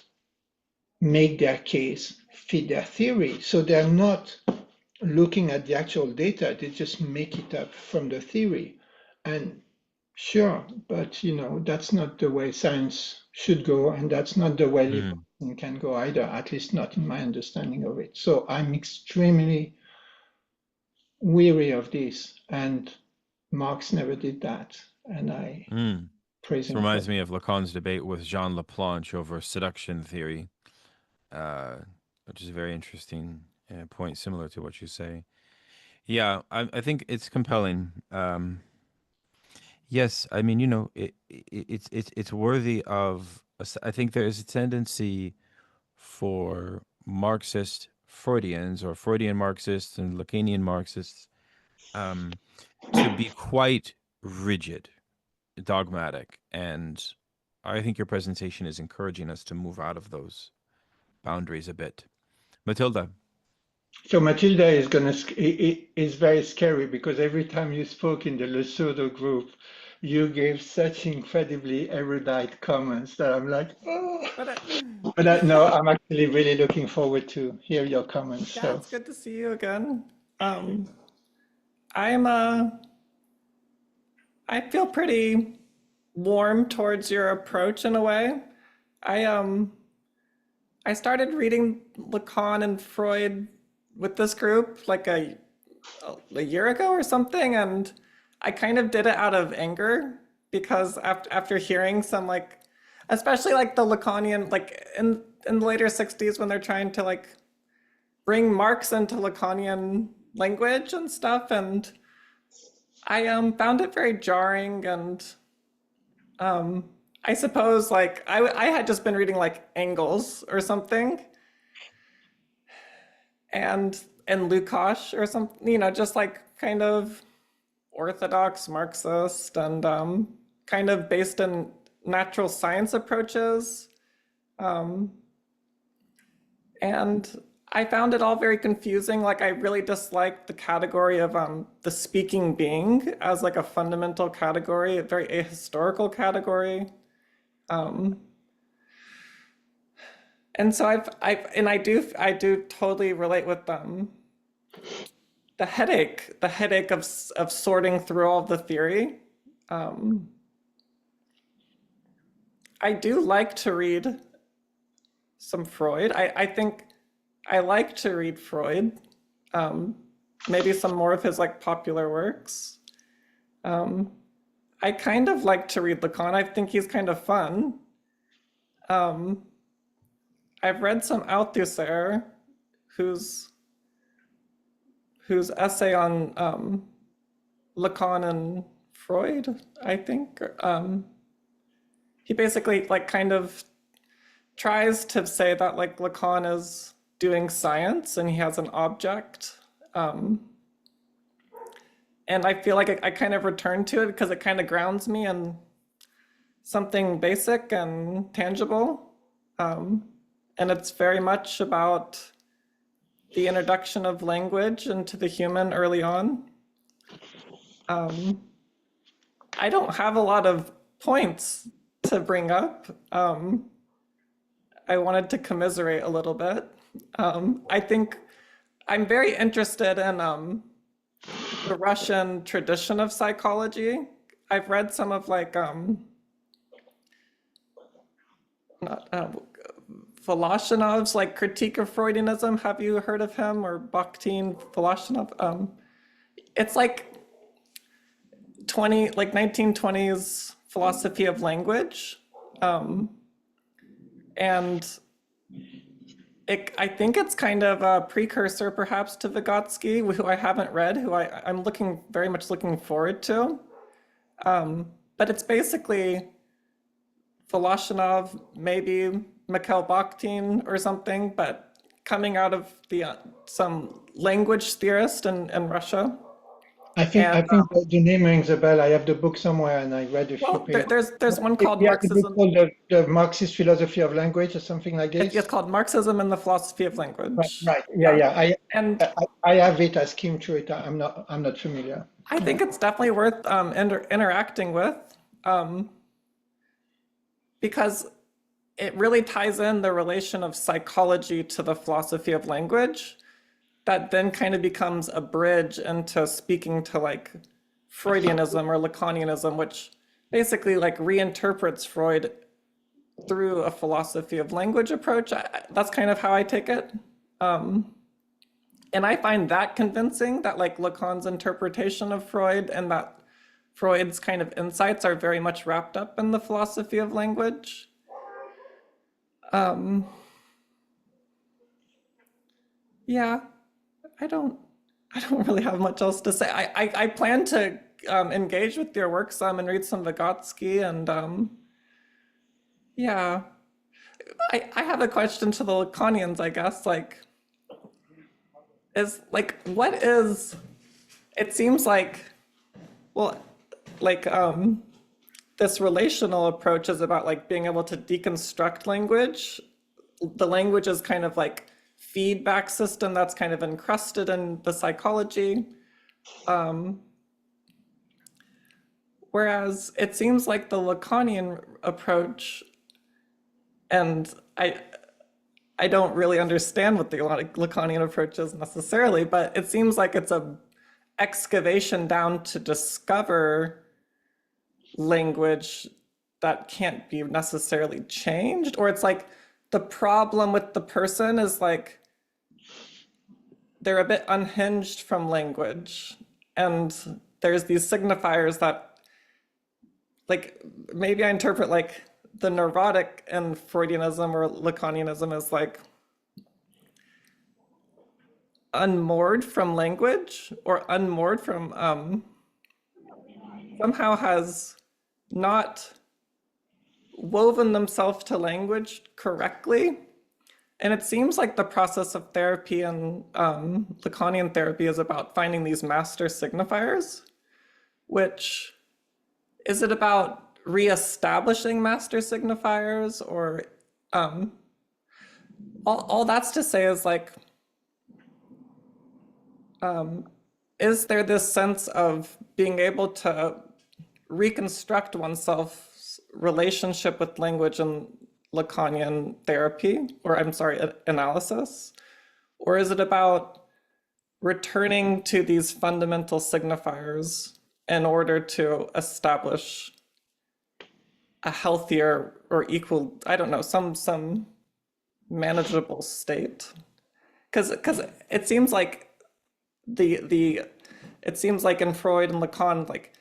make their case fit their theory. So they're not looking at the actual data, they just make it up from the theory. And sure, but you know, that's not the way science should go, and that's not the way liberalism can go either, at least not in my understanding of it. So I'm extremely weary of this, and Marx never did that, and I praise him. This reminds me of Lacan's debate with Jean Laplanche over seduction theory, which is a very interesting point, similar to what you say. Yeah, I think it's compelling. Yes, I mean, you know, it's worthy of. I think there is a tendency for Marxist Freudians or Freudian Marxists and Lacanian Marxists to be quite rigid, dogmatic, and I think your presentation is encouraging us to move out of those boundaries a bit. Matilda. So Matilda is very scary, because every time you spoke in the Le Sourdo group, you gave such incredibly erudite comments that I'm like, oh. But no, I'm actually really looking forward to hear your comments. Yeah, so. It's good to see you again. I feel pretty warm towards your approach in a way. I started reading Lacan and Freud with this group like a year ago or something, and I kind of did it out of anger, because after hearing some, like, especially like the Lacanian, like in the later 60s, when they're trying to like bring Marx into Lacanian language and stuff, and I found it very jarring. And I suppose like I had just been reading like Engels or something, and Lukács or something, you know, just like kind of orthodox Marxist and kind of based in natural science approaches. And I found it all very confusing. Like, I really disliked the category of the speaking being as like a fundamental category, a very ahistorical category. And so I do totally relate with them. The headache of sorting through all of the theory. I do like to read some Freud. I think I like to read Freud, maybe some more of his like popular works. I kind of like to read Lacan. I think he's kind of fun. I've read some Althusser, whose essay on Lacan and Freud, I think. He basically like kind of tries to say that like Lacan is doing science and he has an object. And I feel like I kind of return to it because it kind of grounds me in something basic and tangible. And it's very much about the introduction of language into the human early on. I don't have a lot of points to bring up. I wanted to commiserate a little bit. I think I'm very interested in the Russian tradition of psychology. I've read some of like Voloshinov's like Critique of Freudianism. Have you heard of him? Or Bakhtin Voloshinov? It's like 1920s philosophy of language. And I think it's kind of a precursor perhaps to Vygotsky, who I haven't read, who I'm very much looking forward to. But it's basically Voloshinov, maybe Mikhail Bakhtin or something, but coming out of some language theorist in Russia. I think the name rings a bell. I have the book somewhere, and I read a few pages. There's one called Marxism. The book called the Marxist Philosophy of Language, or something like this. It's called Marxism and the Philosophy of Language. Right. Yeah. I have it. I skimmed through it. I'm not familiar. I think it's definitely worth interacting with, because it really ties in the relation of psychology to the philosophy of language. That then kind of becomes a bridge into speaking to like Freudianism or Lacanianism, which basically like reinterprets Freud through a philosophy of language approach. That's kind of how I take it. And I find that convincing, that like Lacan's interpretation of Freud and that Freud's kind of insights are very much wrapped up in the philosophy of language. Yeah. I don't really have much else to say. I plan to engage with your work some and read some Vygotsky, and yeah. I have a question to the Lacanians, I guess, like, it seems like, well, like this relational approach is about like being able to deconstruct language. The language is kind of like feedback system that's kind of encrusted in the psychology. Whereas it seems like the Lacanian approach, and I don't really understand what the Lacanian approach is necessarily, but it seems like it's a excavation down to discover language that can't be necessarily changed, or it's like the problem with the person is like they're a bit unhinged from language, and there's these signifiers that, like, maybe I interpret like the neurotic in Freudianism or Lacanianism as like unmoored from language, or unmoored from somehow has not woven themselves to language correctly. And it seems like the process of therapy and Lacanian therapy is about finding these master signifiers, which, is it about reestablishing master signifiers, or all that's to say is like, is there this sense of being able to reconstruct oneself's relationship with language in Lacanian therapy, or I'm sorry, analysis? Or is it about returning to these fundamental signifiers in order to establish a healthier or equal, I don't know, some manageable state? Because it seems like it seems like in Freud and Lacan, like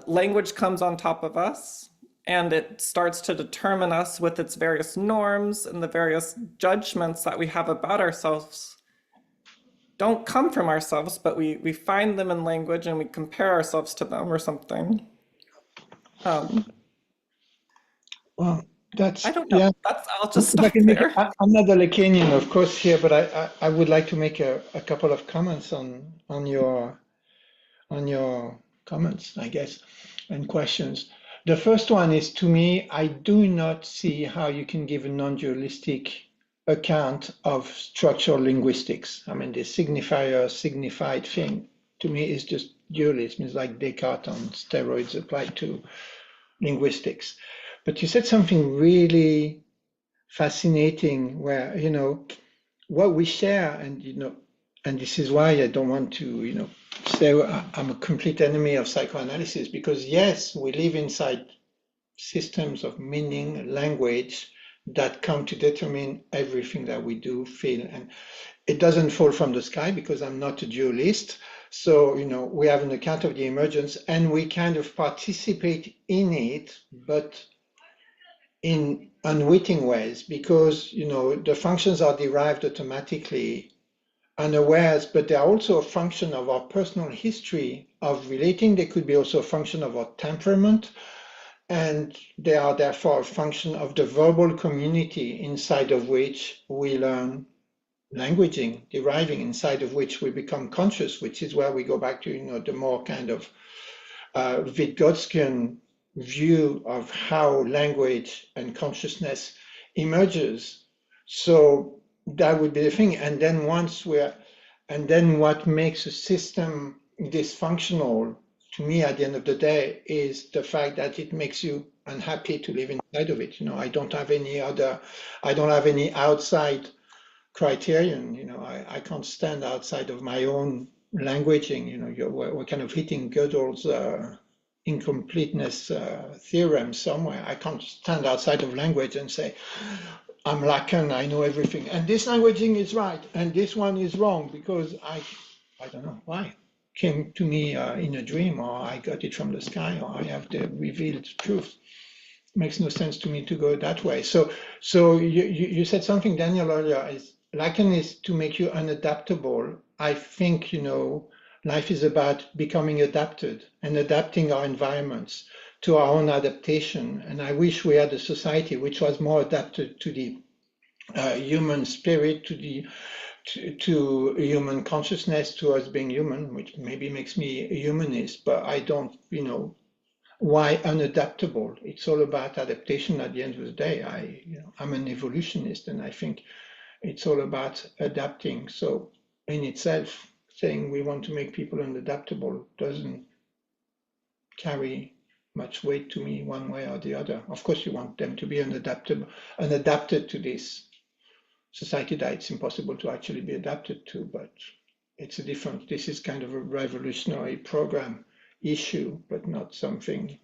language comes on top of us, and it starts to determine us with its various norms, and the various judgments that we have about ourselves don't come from ourselves, but we find them in language and we compare ourselves to them or something. Well, that's, I don't know. yeah. I'll just stop there. I'm not a Lacanian, of course, here, but I would like to make a couple of comments on your comments, I guess, and questions. The first one is, to me, I do not see how you can give a non-dualistic account of structural linguistics. I mean, the signifier signified thing to me is just dualism. It's like Descartes on steroids applied to linguistics. But you said something really fascinating where, you know, what we share, and, you know, and this is why I don't want to, you know, say I'm a complete enemy of psychoanalysis, because yes, we live inside systems of meaning, language that come to determine everything that we do, feel, and it doesn't fall from the sky because I'm not a dualist. So, you know, we have an account of the emergence and we kind of participate in it, but in unwitting ways, because, you know, the functions are derived automatically unawares, but they're also a function of our personal history of relating. They could be also a function of our temperament, and they are therefore a function of the verbal community inside of which we learn languaging, deriving, inside of which we become conscious, which is where we go back to, you know, the more kind of Vygotsky view of how language and consciousness emerges. So that would be the thing. And then what makes a system dysfunctional, to me, at the end of the day, is the fact that it makes you unhappy to live inside of it. You know, I don't have any outside criterion. You know, I can't stand outside of my own languaging. You know, we're kind of hitting Gödel's incompleteness theorem somewhere. I can't stand outside of language and say, I'm Lacan, I know everything, and this languaging is right, and this one is wrong, because I don't know why. Came to me in a dream, or I got it from the sky, or I have the revealed truth. It makes no sense to me to go that way. So you said something, Daniel, earlier, is Lacan is to make you unadaptable. I think, you know, life is about becoming adapted and adapting our environments to our own adaptation. And I wish we had a society which was more adapted to the human spirit, to human consciousness, to us being human, which maybe makes me a humanist, but I don't, you know, why unadaptable? It's all about adaptation at the end of the day. I'm an evolutionist, and I think it's all about adapting. So in itself, saying we want to make people unadaptable doesn't carry much weight to me one way or the other. Of course, you want them to be unadapted to this society that it's impossible to actually be adapted to, but it's a different, this is kind of a revolutionary program issue, but not something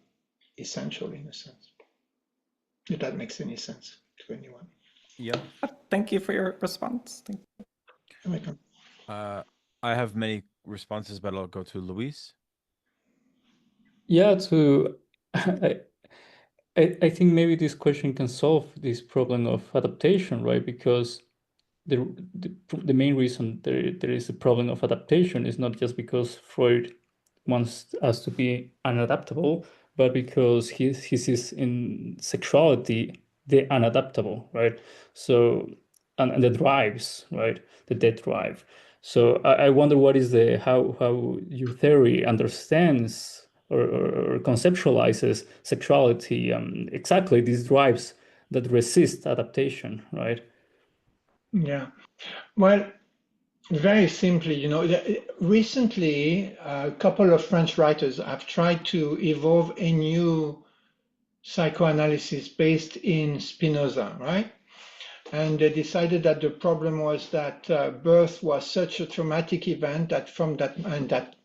essential in a sense. If that makes any sense to anyone. Yeah. Thank you for your response. Thank you. You're welcome. I have many responses, but I'll go to Luis. Yeah, I think maybe this question can solve this problem of adaptation, right? Because the main reason there is a problem of adaptation is not just because Freud wants us to be unadaptable, but because he sees in sexuality the unadaptable, right? So and the drives, right? The death drive. So I wonder what is how your theory understands or conceptualizes sexuality, exactly these drives that resist adaptation, right? Yeah. Well, very simply, you know, recently a couple of French writers have tried to evolve a new psychoanalysis based in Spinoza, right? And they decided that the problem was that birth was such a traumatic event that that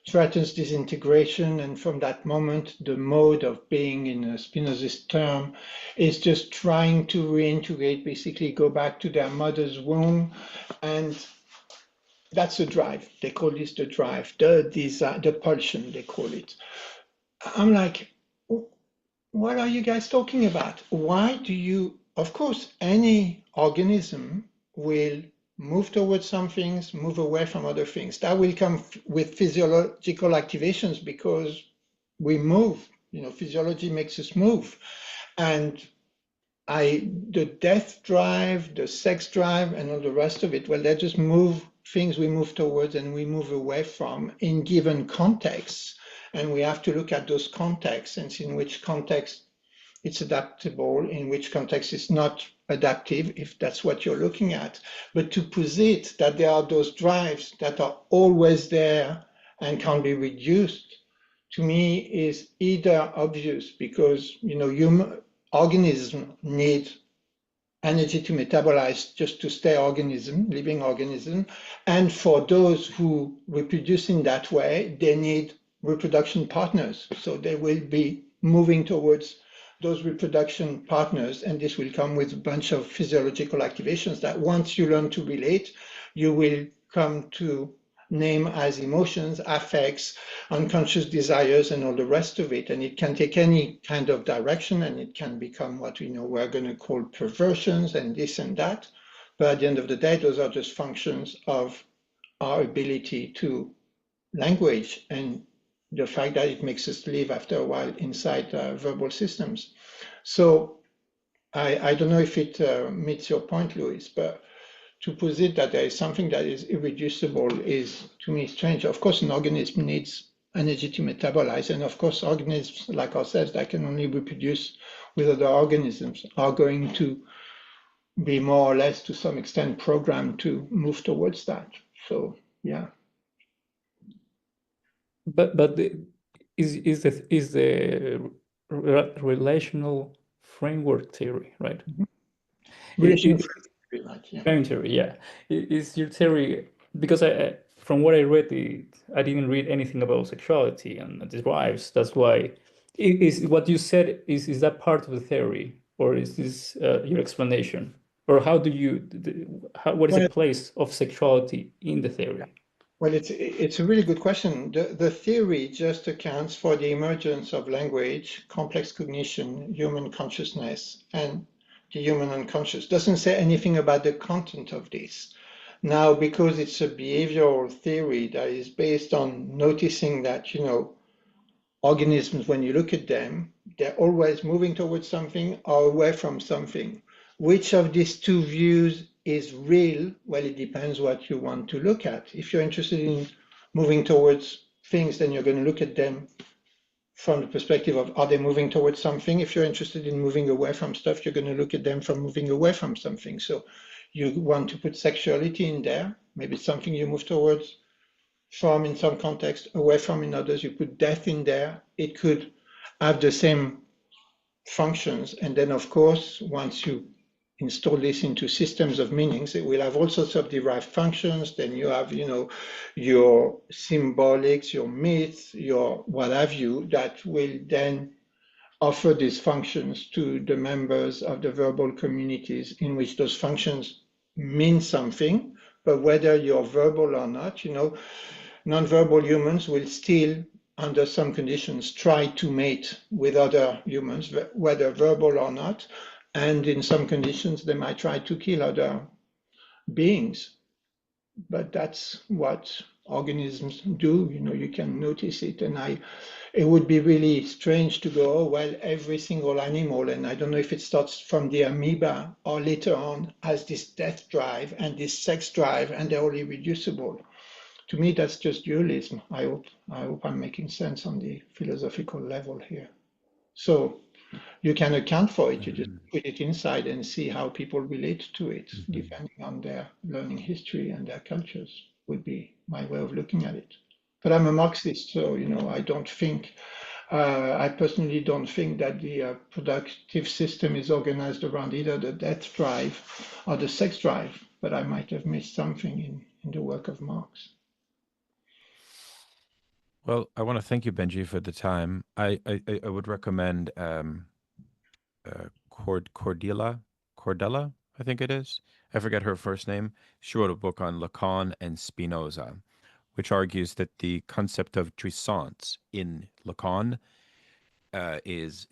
threatens disintegration, and from that moment, the mode of being, in Spinoza's term, is just trying to reintegrate, basically go back to their mother's womb, and that's the drive. They call this the drive, the desire, the pulsion, they call it. I'm like, what are you guys talking about? Why do you, of course, any organism will move towards some things, move away from other things. That will come with physiological activations because we move, you know, physiology makes us move. And the death drive, the sex drive, and all the rest of it, well, they're just things we move towards and we move away from in given contexts. And we have to look at those contexts and see in which context it's adaptable, in which context it's not adaptive, if that's what you're looking at. But to posit that there are those drives that are always there and can be reduced, to me is either obvious because, human organisms need energy to metabolize just to stay living organism. And for those who reproduce in that way, they need reproduction partners. So they will be moving towards those reproduction partners, and this will come with a bunch of physiological activations that once you learn to relate, you will come to name as emotions, affects, unconscious desires, and all the rest of it. And it can take any kind of direction, and it can become what we're going to call perversions and this and that. But at the end of the day, those are just functions of our ability to language and the fact that it makes us live after a while inside verbal systems. So I don't know if it meets your point, Louis, but to posit that there is something that is irreducible is, to me, strange. Of course, an organism needs energy to metabolize, and of course, organisms like ourselves that can only reproduce with other organisms are going to be more or less, to some extent, programmed to move towards that. So, yeah. But is the relational framework theory, right? Relational theory, right? Yeah. Frame theory, yeah. Is your theory, because from what I read, I didn't read anything about sexuality and the drives. That's why is what you said is that part of the theory, or is this your explanation, or how do you what is the place of sexuality in the theory? Well, it's a really good question. The theory just accounts for the emergence of language, complex cognition, human consciousness, and the human unconscious. Doesn't say anything about the content of this. Now, because it's a behavioral theory that is based on noticing that, organisms, when you look at them, they're always moving towards something or away from something. Which of these two views is real? Well, it depends what you want to look at. If you're interested in moving towards things, then you're going to look at them from the perspective of, are they moving towards something? If you're interested in moving away from stuff, you're going to look at them from moving away from something. So you want to put sexuality in there. Maybe it's something you move towards from in some context, away from in others. You put death in there. It could have the same functions. And then, of course, once you install this into systems of meanings, it will have all sorts of derived functions. Then you have, your symbolics, your myths, your what have you, that will then offer these functions to the members of the verbal communities in which those functions mean something. But whether you're verbal or not, non-verbal humans will still, under some conditions, try to mate with other humans, whether verbal or not. And in some conditions, they might try to kill other beings. But that's what organisms do. You can notice it. And it would be really strange to go, oh, well, every single animal, and I don't know if it starts from the amoeba or later on, has this death drive and this sex drive, and they're all irreducible. To me, that's just dualism. I hope I'm making sense on the philosophical level here. So you can account for it. You just put it inside and see how people relate to it, depending on their learning history and their cultures, would be my way of looking at it. But I'm a Marxist, so I don't think. I personally don't think that the productive system is organized around either the death drive or the sex drive. But I might have missed something in the work of Marx. Well, I want to thank you, Benji, for the time. I would recommend Cordella, I think it is. I forget her first name. She wrote a book on Lacan and Spinoza, which argues that the concept of jouissance in Lacan is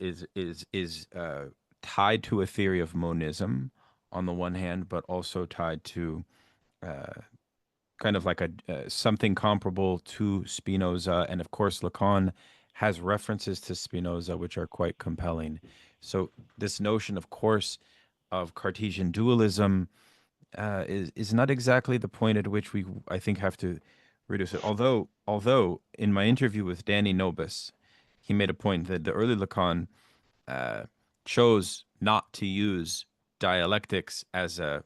tied to a theory of monism on the one hand, but also tied to kind of like something comparable to Spinoza. And of course, Lacan has references to Spinoza, which are quite compelling. So this notion, of course, of Cartesian dualism is not exactly the point at which we, I think, have to reduce it. Although in my interview with Danny Nobis, he made a point that the early Lacan chose not to use dialectics as a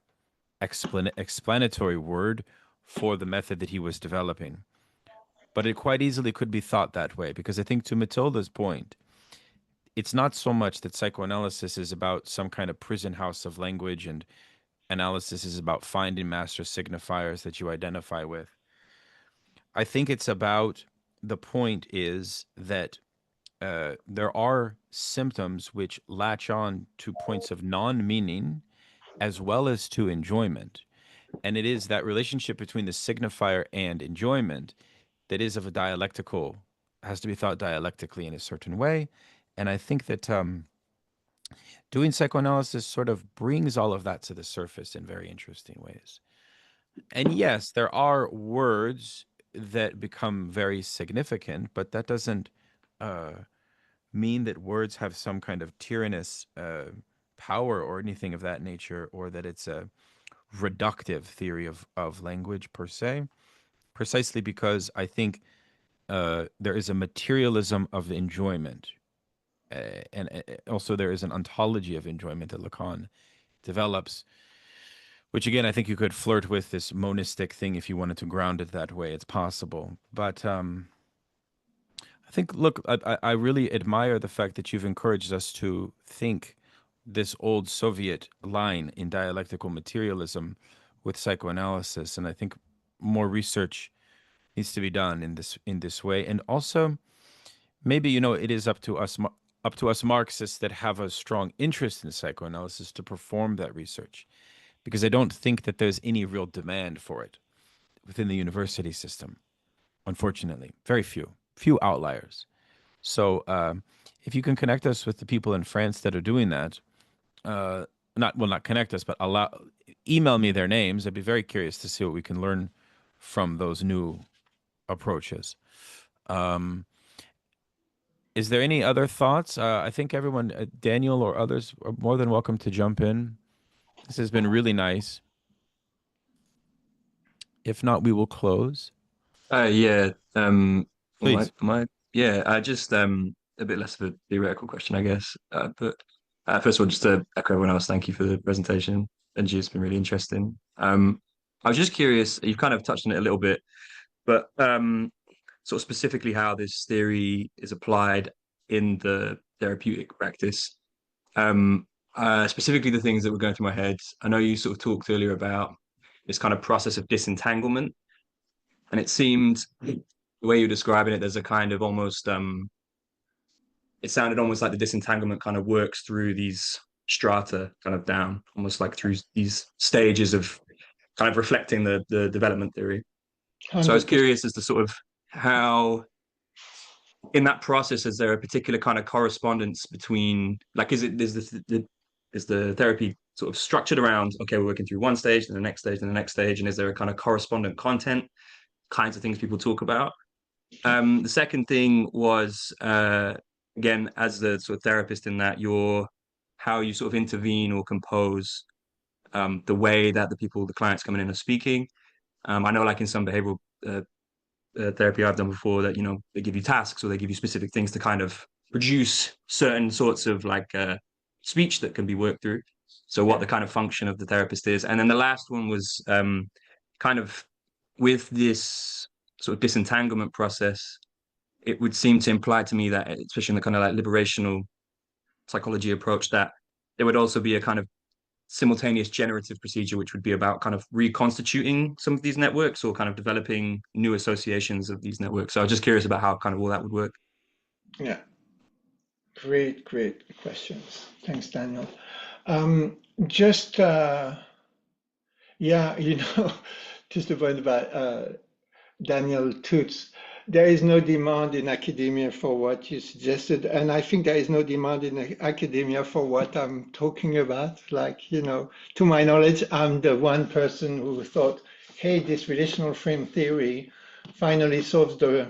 explanatory word for the method that he was developing. But it quite easily could be thought that way, because I think, to Matilda's point, it's not so much that psychoanalysis is about some kind of prison house of language and analysis is about finding master signifiers that you identify with. I think it's about, the point is that there are symptoms which latch on to points of non-meaning as well as to enjoyment. And it is that relationship between the signifier and enjoyment that is of a dialectical, has to be thought dialectically in a certain way. And I think that doing psychoanalysis sort of brings all of that to the surface in very interesting ways. And yes, there are words that become very significant, but that doesn't mean that words have some kind of tyrannous power or anything of that nature, or that it's a reductive theory of language per se, precisely because I think there is a materialism of enjoyment. And also there is an ontology of enjoyment that Lacan develops, which again, I think you could flirt with this monistic thing if you wanted to ground it that way. It's possible. But I think, look, I really admire the fact that you've encouraged us to think this old Soviet line in dialectical materialism with psychoanalysis. And I think more research needs to be done in this way. And also, maybe, it is up to us Marxists that have a strong interest in psychoanalysis to perform that research, because I don't think that there's any real demand for it within the university system, unfortunately. Very few outliers. So if you can connect us with the people in France that are doing that, not connect us, but email me their names. I'd be very curious to see what we can learn from those new approaches. Is there any other thoughts? I think everyone, Daniel or others, are more than welcome to jump in. This has been really nice. If not, we will close. Yeah. Please. I just a bit less of a theoretical question, I guess. But first of all, just to echo everyone else, thank you for the presentation. Benji, it's been really interesting. I was just curious, you've kind of touched on it a little bit, but sort of specifically how this theory is applied in the therapeutic practice. Specifically the things that were going through my head. I know you sort of talked earlier about this kind of process of disentanglement, and it seemed, the way you're describing it, there's a kind of almost it sounded almost like the disentanglement kind of works through these strata kind of down, almost like through these stages of kind of reflecting the development theory. 100%. So I was curious as to sort of how, in that process, is there a particular kind of correspondence between, like, is the therapy sort of structured around, okay, we're working through one stage, then the next stage, then the next stage, and is there a kind of correspondent content, kinds of things people talk about? The second thing was, again, as the sort of therapist in that, how you sort of intervene or compose the way that the clients coming in are speaking. I know, like in some behavioral therapy I've done before, that they give you tasks or they give you specific things to kind of produce certain sorts of like speech that can be worked through. So what the kind of function of the therapist is. And then the last one was kind of with this sort of disentanglement process, it would seem to imply to me that, especially in the kind of like liberational psychology approach, that there would also be a kind of simultaneous generative procedure, which would be about kind of reconstituting some of these networks or kind of developing new associations of these networks. So I was just curious about how kind of all that would work. Yeah. Great questions. Thanks, Daniel. Just to the point about Daniel Toots, there is no demand in academia for what you suggested, and I think there is no demand in academia for what I'm talking about. Like, to my knowledge, I'm the one person who thought, hey, this relational frame theory finally could solve the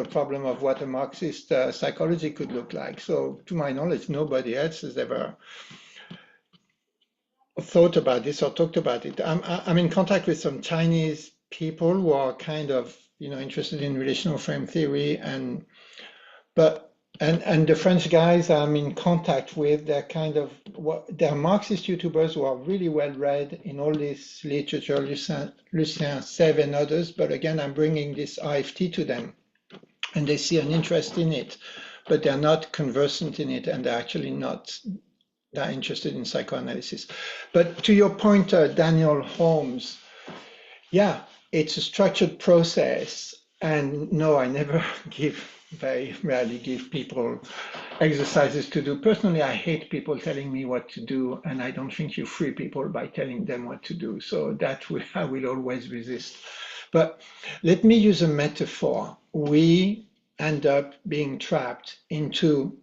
problem of what a Marxist psychology could look like. So to my knowledge, nobody else has ever thought about this or talked about it. I'm in contact with some Chinese people who are kind of interested in relational frame theory, but And the French guys I'm in contact with, they're Marxist YouTubers who are really well read in all this literature, Lucien Sèvres and others. But again, I'm bringing this RFT to them, and they see an interest in it, but they're not conversant in it, and they're actually not that interested in psychoanalysis. But to your point, Daniel Holmes, yeah, it's a structured process. And no, I never very rarely give people exercises to do. Personally, I hate people telling me what to do, and I don't think you free people by telling them what to do. So I will always resist. But let me use a metaphor. We end up being trapped into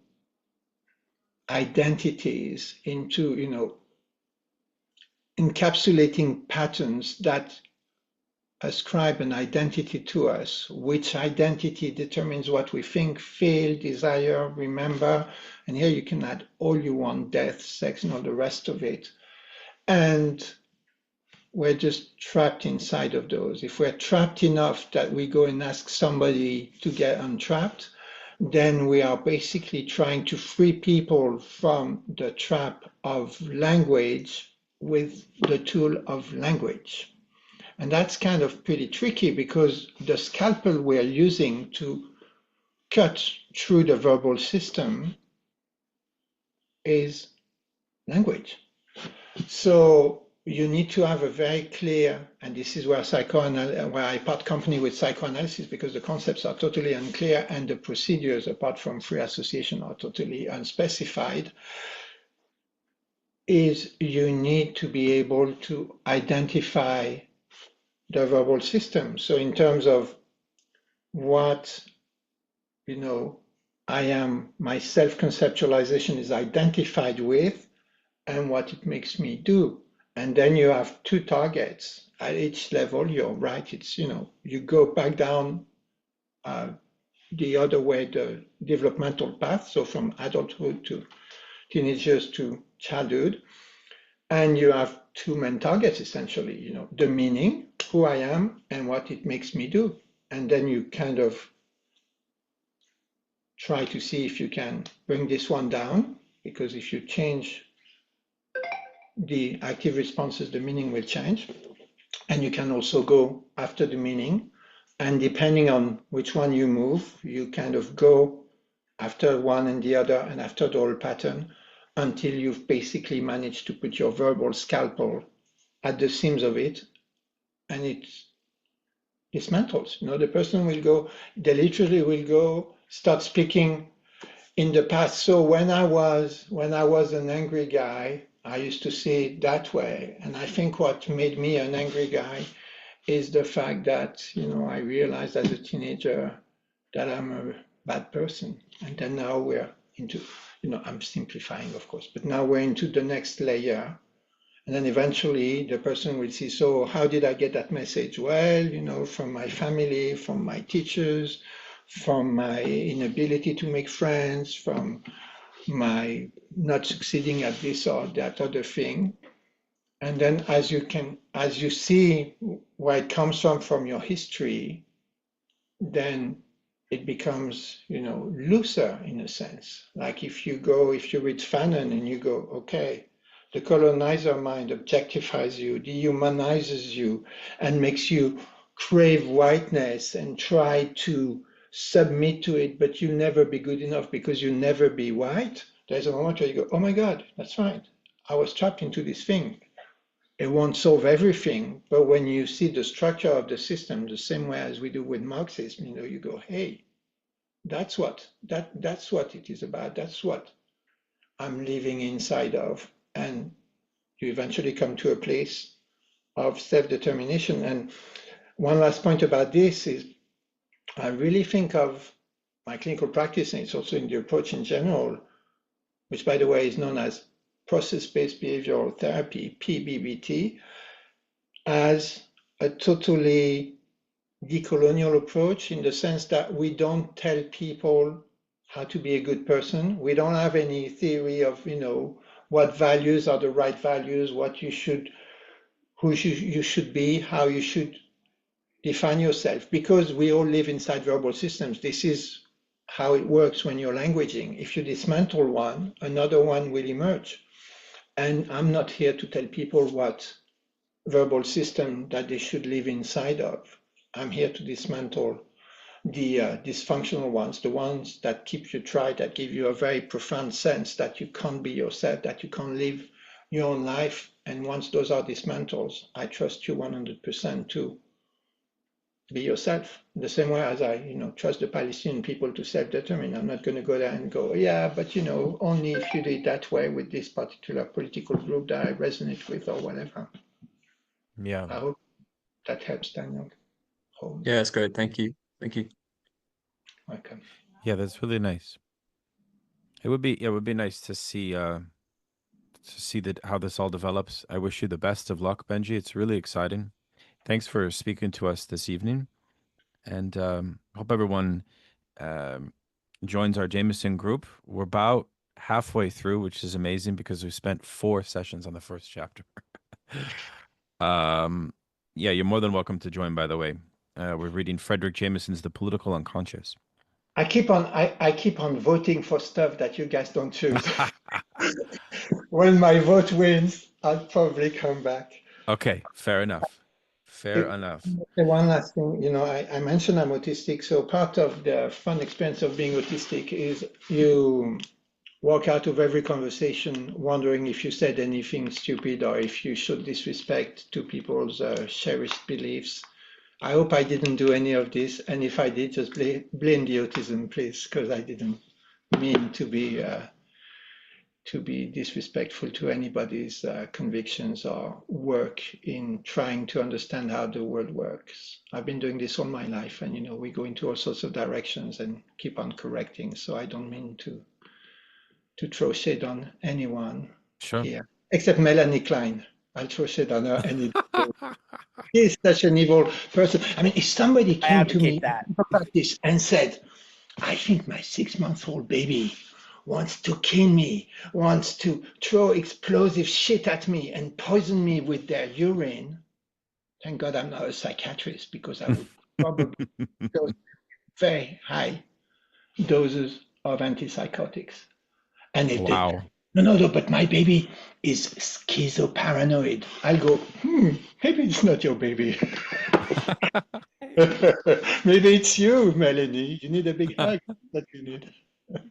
identities, into, encapsulating patterns that ascribe an identity to us, which identity determines what we think, feel, desire, remember. And here you can add all you want, death, sex, and all the rest of it. And we're just trapped inside of those. If we're trapped enough that we go and ask somebody to get untrapped, then we are basically trying to free people from the trap of language with the tool of language. And that's kind of pretty tricky because the scalpel we're using to cut through the verbal system is language. So you need to have a very clear, and this is where I part company with psychoanalysis, because the concepts are totally unclear and the procedures, apart from free association, are totally unspecified, is you need to be able to identify the verbal system. So in terms of what, I am, my self-conceptualization is identified with, and what it makes me do. And then you have two targets at each level. You're right, it's, you go back down the other way, the developmental path, so from adulthood to teenagers to childhood. And you have two main targets, essentially, the meaning, who I am, and what it makes me do. And then you kind of try to see if you can bring this one down, because if you change the active responses, the meaning will change. And you can also go after the meaning. And depending on which one you move, you kind of go after one and the other and after the whole pattern until you've basically managed to put your verbal scalpel at the seams of it, and it dismantles. The person will go, they literally will go start speaking in the past. So when I was an angry guy, I used to see it that way. And I think what made me an angry guy is the fact that, I realized as a teenager that I'm a bad person. And then now we're into, I'm simplifying, of course, but now we're into the next layer. And then eventually the person will see, so how did I get that message? Well, from my family, from my teachers, from my inability to make friends, from my not succeeding at this or that other thing. And then as you see where it comes from your history, then it becomes, looser in a sense. Like if you read Fanon and you go, okay, the colonizer mind objectifies you, dehumanizes you, and makes you crave whiteness and try to submit to it, but you'll never be good enough because you'll never be white. There's a moment where you go, oh my God, that's right. I was trapped into this thing. It won't solve everything, but when you see the structure of the system, the same way as we do with Marxism, you go, hey, that's what it is about. That's what I'm living inside of. And you eventually come to a place of self-determination. And one last point about this is I really think of my clinical practice, and it's also in the approach in general, which by the way is known as process-based behavioral therapy, PBBT, as a totally decolonial approach, in the sense that we don't tell people how to be a good person. We don't have any theory of, what values are the right values, who you should be, how you should define yourself, because we all live inside verbal systems. This is how it works when you're languaging. If you dismantle one, another one will emerge. And I'm not here to tell people what verbal system that they should live inside of. I'm here to dismantle the dysfunctional ones, the ones that keep you tried, that give you a very profound sense that you can't be yourself, that you can't live your own life. And once those are dismantled, I trust you 100% to be yourself. The same way as I, trust the Palestinian people to self-determine. I'm not going to go there and go, yeah, but only if you do it that way with this particular political group that I resonate with or whatever. Yeah. I hope that helps, Daniel. Yeah, that's great. Thank you. Thank you. Welcome. Yeah, that's really nice. It would be nice to see that how this all develops. I wish you the best of luck, Benji. It's really exciting. Thanks for speaking to us this evening, and hope everyone joins our Jameson group. We're about halfway through, which is amazing because we spent 4 sessions on the first chapter. Yeah, you're more than welcome to join, by the way. We're reading Frederick Jameson's The Political Unconscious. I keep on voting for stuff that you guys don't choose. When my vote wins, I'll probably come back. Okay, fair enough. Fair enough. The one last thing, I mentioned I'm autistic, so part of the fun experience of being autistic is you walk out of every conversation wondering if you said anything stupid or if you showed disrespect to people's cherished beliefs. I hope I didn't do any of this, and if I did, just blame the autism, please, because I didn't mean to be disrespectful to anybody's convictions or work in trying to understand how the world works. I've been doing this all my life, and we go into all sorts of directions and keep on correcting. So I don't mean to throw shade on anyone here, except Melanie Klein. I'll throw shade on her any day. She's such an evil person. I mean, if somebody came to me and said, I think my 6-month-old baby wants to kill me, wants to throw explosive shit at me and poison me with their urine. Thank God I'm not a psychiatrist, because I would probably dose very high doses of antipsychotics. And if they, no, but my baby is schizoparanoid, I'll go, maybe it's not your baby. Maybe it's you, Melanie. You need a big hug that you need.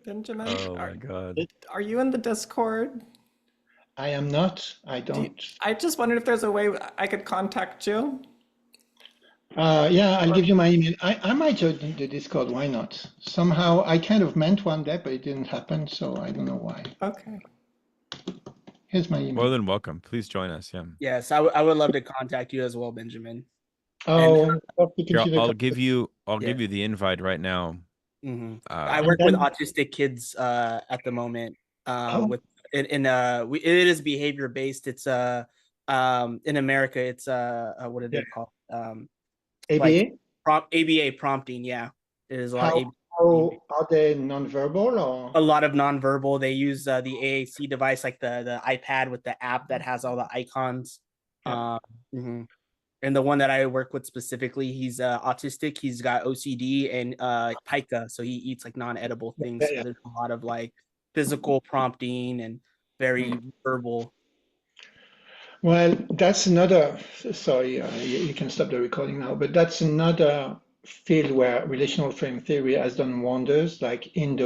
Benjamin, Oh my God. Are you in the Discord? I am not. I don't. I just wondered if there's a way I could contact you. Yeah, I'll give you my email. I might join the Discord. Why not? Somehow I kind of meant one day, but it didn't happen, so I don't know why. Okay. Here's my email. More than welcome. Please join us. Yeah. Yes, I would love to contact you as well, Benjamin. Oh, I'll give you the invite right now. I work with autistic kids at the moment. It is behavior based. It's in America. It's what are they called? ABA? ABA prompting. Yeah, it is a lot. How are they nonverbal or? A lot of nonverbal. They use the AAC device, like the iPad with the app that has all the icons. Yeah. And the one that I work with specifically, he's autistic. He's got OCD and pica, so he eats like non-edible things. Yeah. So there's a lot of like physical prompting and very verbal. Well, that's another. Sorry, you can stop the recording now. But that's another field where relational frame theory has done wonders, like in the